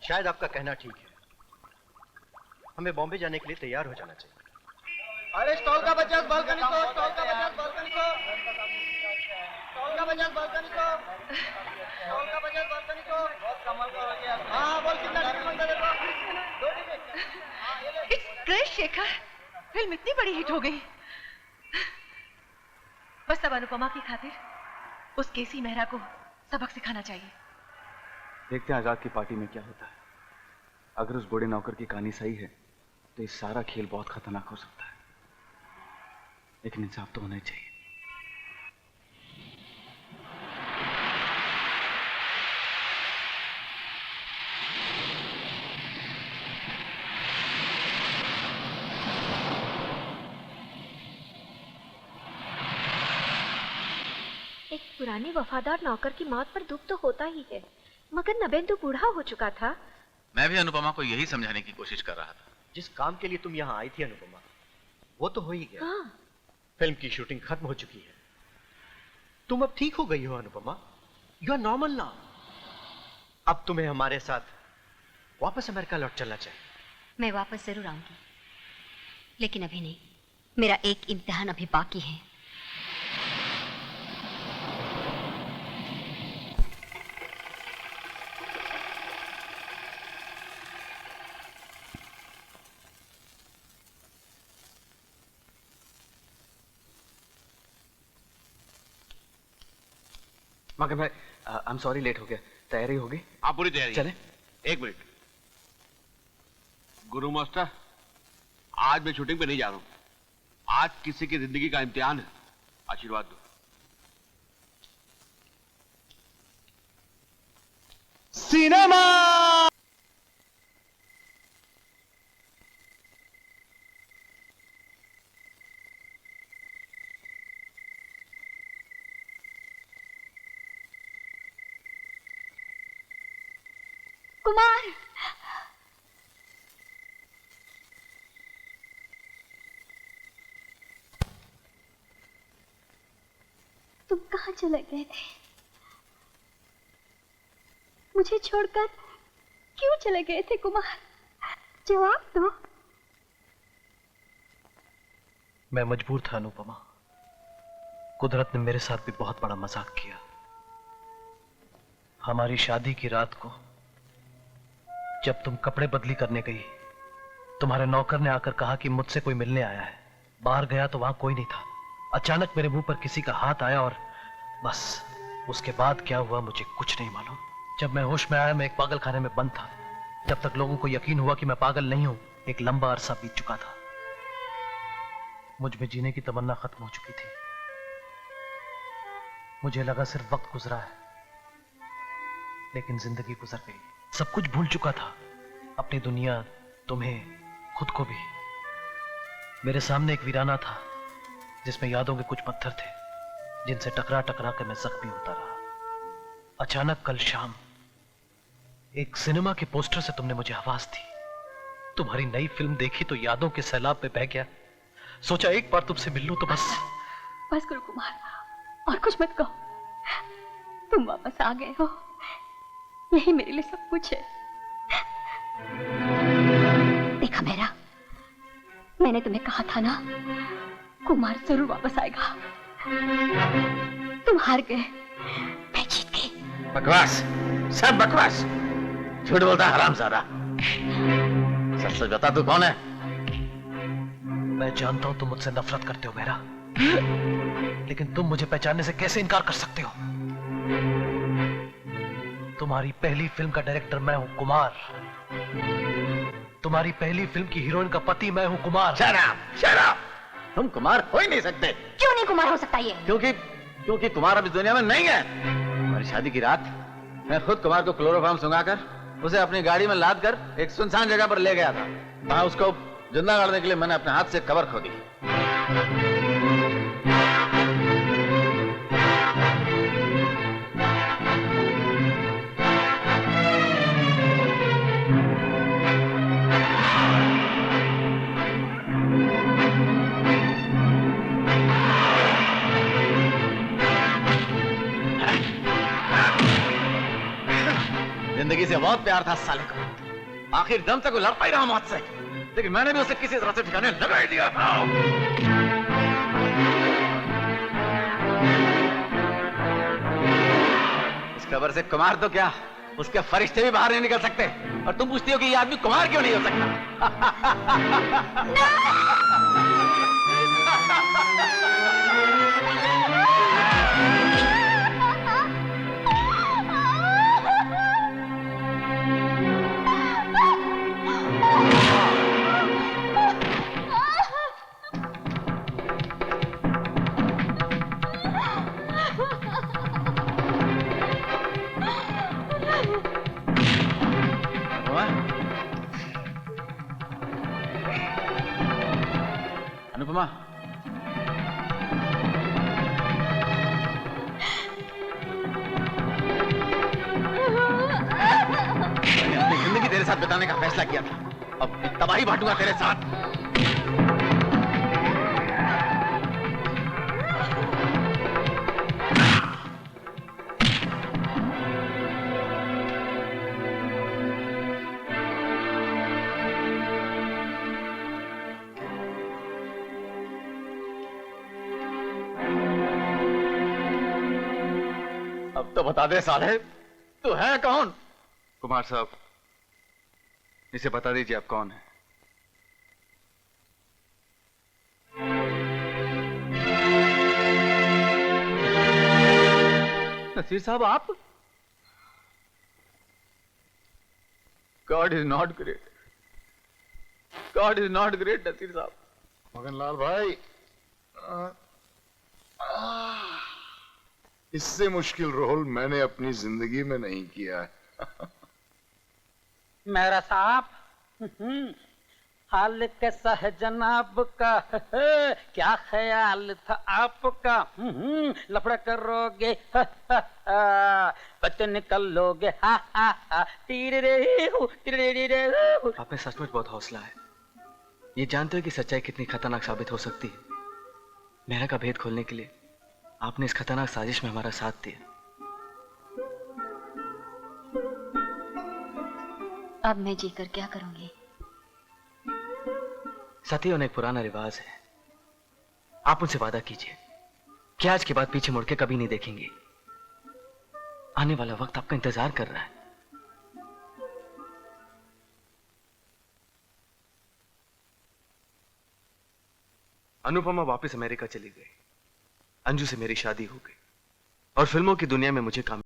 शायद आपका कहना ठीक है, हमें बॉम्बे जाने के लिए तैयार हो जाना चाहिए। अरे स्टॉल का बचा बालकनी को, स्टॉल का बचा बालकनी को, स्टॉल का बचा बालकनी को, स्टॉल का बचा बालकनी को। बहुत कमाल का हो गया। हाँ बोल कितना टिकट मांगता देखो। 2 ticket. It's great Shekhar, film इतनी बड़ी हिट हो गई। बस अब अनुपमा की खातिर उस केसी मेहरा को सबक सिखाना चाहिए। देखते हैं आजाद की पार्टी में क्या होता है। अगर उस बूढ़े नौकर की कहानी सही है तो ये सारा खेल बहुत खतरनाक हो सकता है, लेकिन इंसाफ तो होना ही चाहिए। एक पुराने वफादार नौकर की मौत पर दुख तो होता ही है, मगर नबेंदु बूढ़ा हो चुका था। मैं भी अनुपमा को यही समझाने की कोशिश कर रहा था। जिस काम के लिए तुम यहाँ आई थी अनुपमा, वो तो हो ही गया। हाँ। फिल्म की शूटिंग खत्म हो चुकी है, तुम अब ठीक हो गई हो Anupama. You are normal now. अब तुम्हें हमारे साथ वापस अमेरिका लौट चलना चाहिए। मैं वापस जरूर आऊंगी, लेकिन अभी नहीं। मेरा एक इम्तिहान अभी बाकी है। मगर भाई, आई एम सॉरी, लेट हो गया। तैयारी होगी? आप पूरी तैयारी। चले। 1 मिनट। गुरु मास्टर, आज मैं शूटिंग पे नहीं जा रहा हूं। आज किसी की जिंदगी का इम्तिहान है। आशीर्वाद दो। सिनेमा कुमार, तुम कहाँ चले गए थे? मुझे छोड़कर क्यों चले गए थे कुमार? जवाब दो। मैं मजबूर था अनुपमा। कुदरत ने मेरे साथ भी बहुत बड़ा मजाक किया। हमारी शादी की रात को जब तुम कपड़े बदली करने गई, तुम्हारे नौकर ने आकर कहा कि मुझसे कोई मिलने आया है। बाहर गया तो वहां कोई नहीं था। अचानक मेरे मुंह पर किसी का हाथ आया और बस उसके बाद क्या हुआ मुझे कुछ नहीं मालूम। जब मैं होश में आया, मैं एक पागल खाने में बंद था। जब तक लोगों को यकीन हुआ कि मैं पागल नहीं हूं, एक लंबा अरसा बीत चुका था। मुझ में जीने की तमन्ना खत्म हो चुकी थी। मुझे लगा सिर्फ वक्त गुजरा है, लेकिन जिंदगी गुजर गई। सब कुछ भूल चुका था, अपनी दुनिया, तुम्हें, खुद को भी। मेरे सामने एक वीराना था जिसमें यादों के कुछ पत्थर थे जिनसे टकरा टकरा कर मैं जख्मी होता रहा। अचानक कल शाम एक सिनेमा के पोस्टर से तुमने मुझे आवाज दी। तुम्हारी नई फिल्म देखी तो यादों के सैलाब में बह गया। सोचा एक बार तुमसे मिल लूं तो बस करो कुमार, और कुछ मत कहो। तुम वापस आ गए हो, यही मेरे लिए सब कुछ है। देखा मेरा, मैंने तुम्हें कहा था ना, कुमार जरूर वापस आएगा। तुम हार गए, मैं जीत गई। बकवास, सब बकवास। झूठ बोलता हरामजादा। सच सच बता, तू कौन है? मैं जानता हूं तुम मुझसे नफरत करते हो मेरा, लेकिन तुम मुझे पहचानने से कैसे इनकार कर सकते हो? तुम्हारी पहली फिल्म का डायरेक्टर मैं हूं कुमार। तुम्हारी पहली फिल्म की हीरोइन का पति मैं हूं कुमार। शराब। तुम कुमार हो ही नहीं सकते। क्यों नहीं कुमार हो सकता ये? क्योंकि कुमार अब इस दुनिया में नहीं है। हमारी शादी की रात मैं खुद कुमार को क्लोरोफॉर्म सुंघाकर उसे अपनी गाड़ी में लाद कर एक सुनसान जगह पर ले गया था। वहां उसको जिंदा गाड़ने के लिए मैंने अपने हाथ से कबर खो दी। जिंदगी से बहुत प्यार था साले को, आखिर दम तक वो लड़ता ही रहा मौत से, लेकिन मैंने भी उसे किसी तरह से ठिकाने लगा ही दिया था। इस खबर से कुमार तो क्या, उसके फरिश्ते भी बाहर नहीं निकल सकते, और तुम पूछती हो कि ये आदमी कुमार क्यों नहीं हो सकता? अनुपमा, मैंने अपनी जिंदगी तेरे साथ बिताने का फैसला किया था, अब तबाही बांटूंगा तेरे साथ। अब तो बता दे साले, तू है कौन? कुमार साहब, इसे बता दीजिए आप कौन है। नसीर साहब आप? God is not great, God is not great Naseer sahab. Maganlal भाई, इससे मुश्किल रोल मैंने अपनी जिंदगी में नहीं किया है। मेरा साहब, हाल कैसा है जनाब का, क्या ख्याल था आपका, लफड़ा करोगे, बच्चे निकलोगे, आप में सचमुच बहुत हौसला है। ये जानते हो कि सच्चाई कितनी खतरनाक साबित हो सकती है। मेहरा का भेद खोलने के लिए आपने इस खतरनाक साजिश में हमारा साथ दिया। अब मैं जीकर क्या करूंगी? सती होने एक पुराना रिवाज है। आप उनसे वादा कीजिए कि आज के बाद पीछे मुड़ के कभी नहीं देखेंगे। आने वाला वक्त आपका इंतजार कर रहा है। अनुपमा वापस अमेरिका चली गई, अंजू से मेरी शादी हो गई और फिल्मों की दुनिया में मुझे काम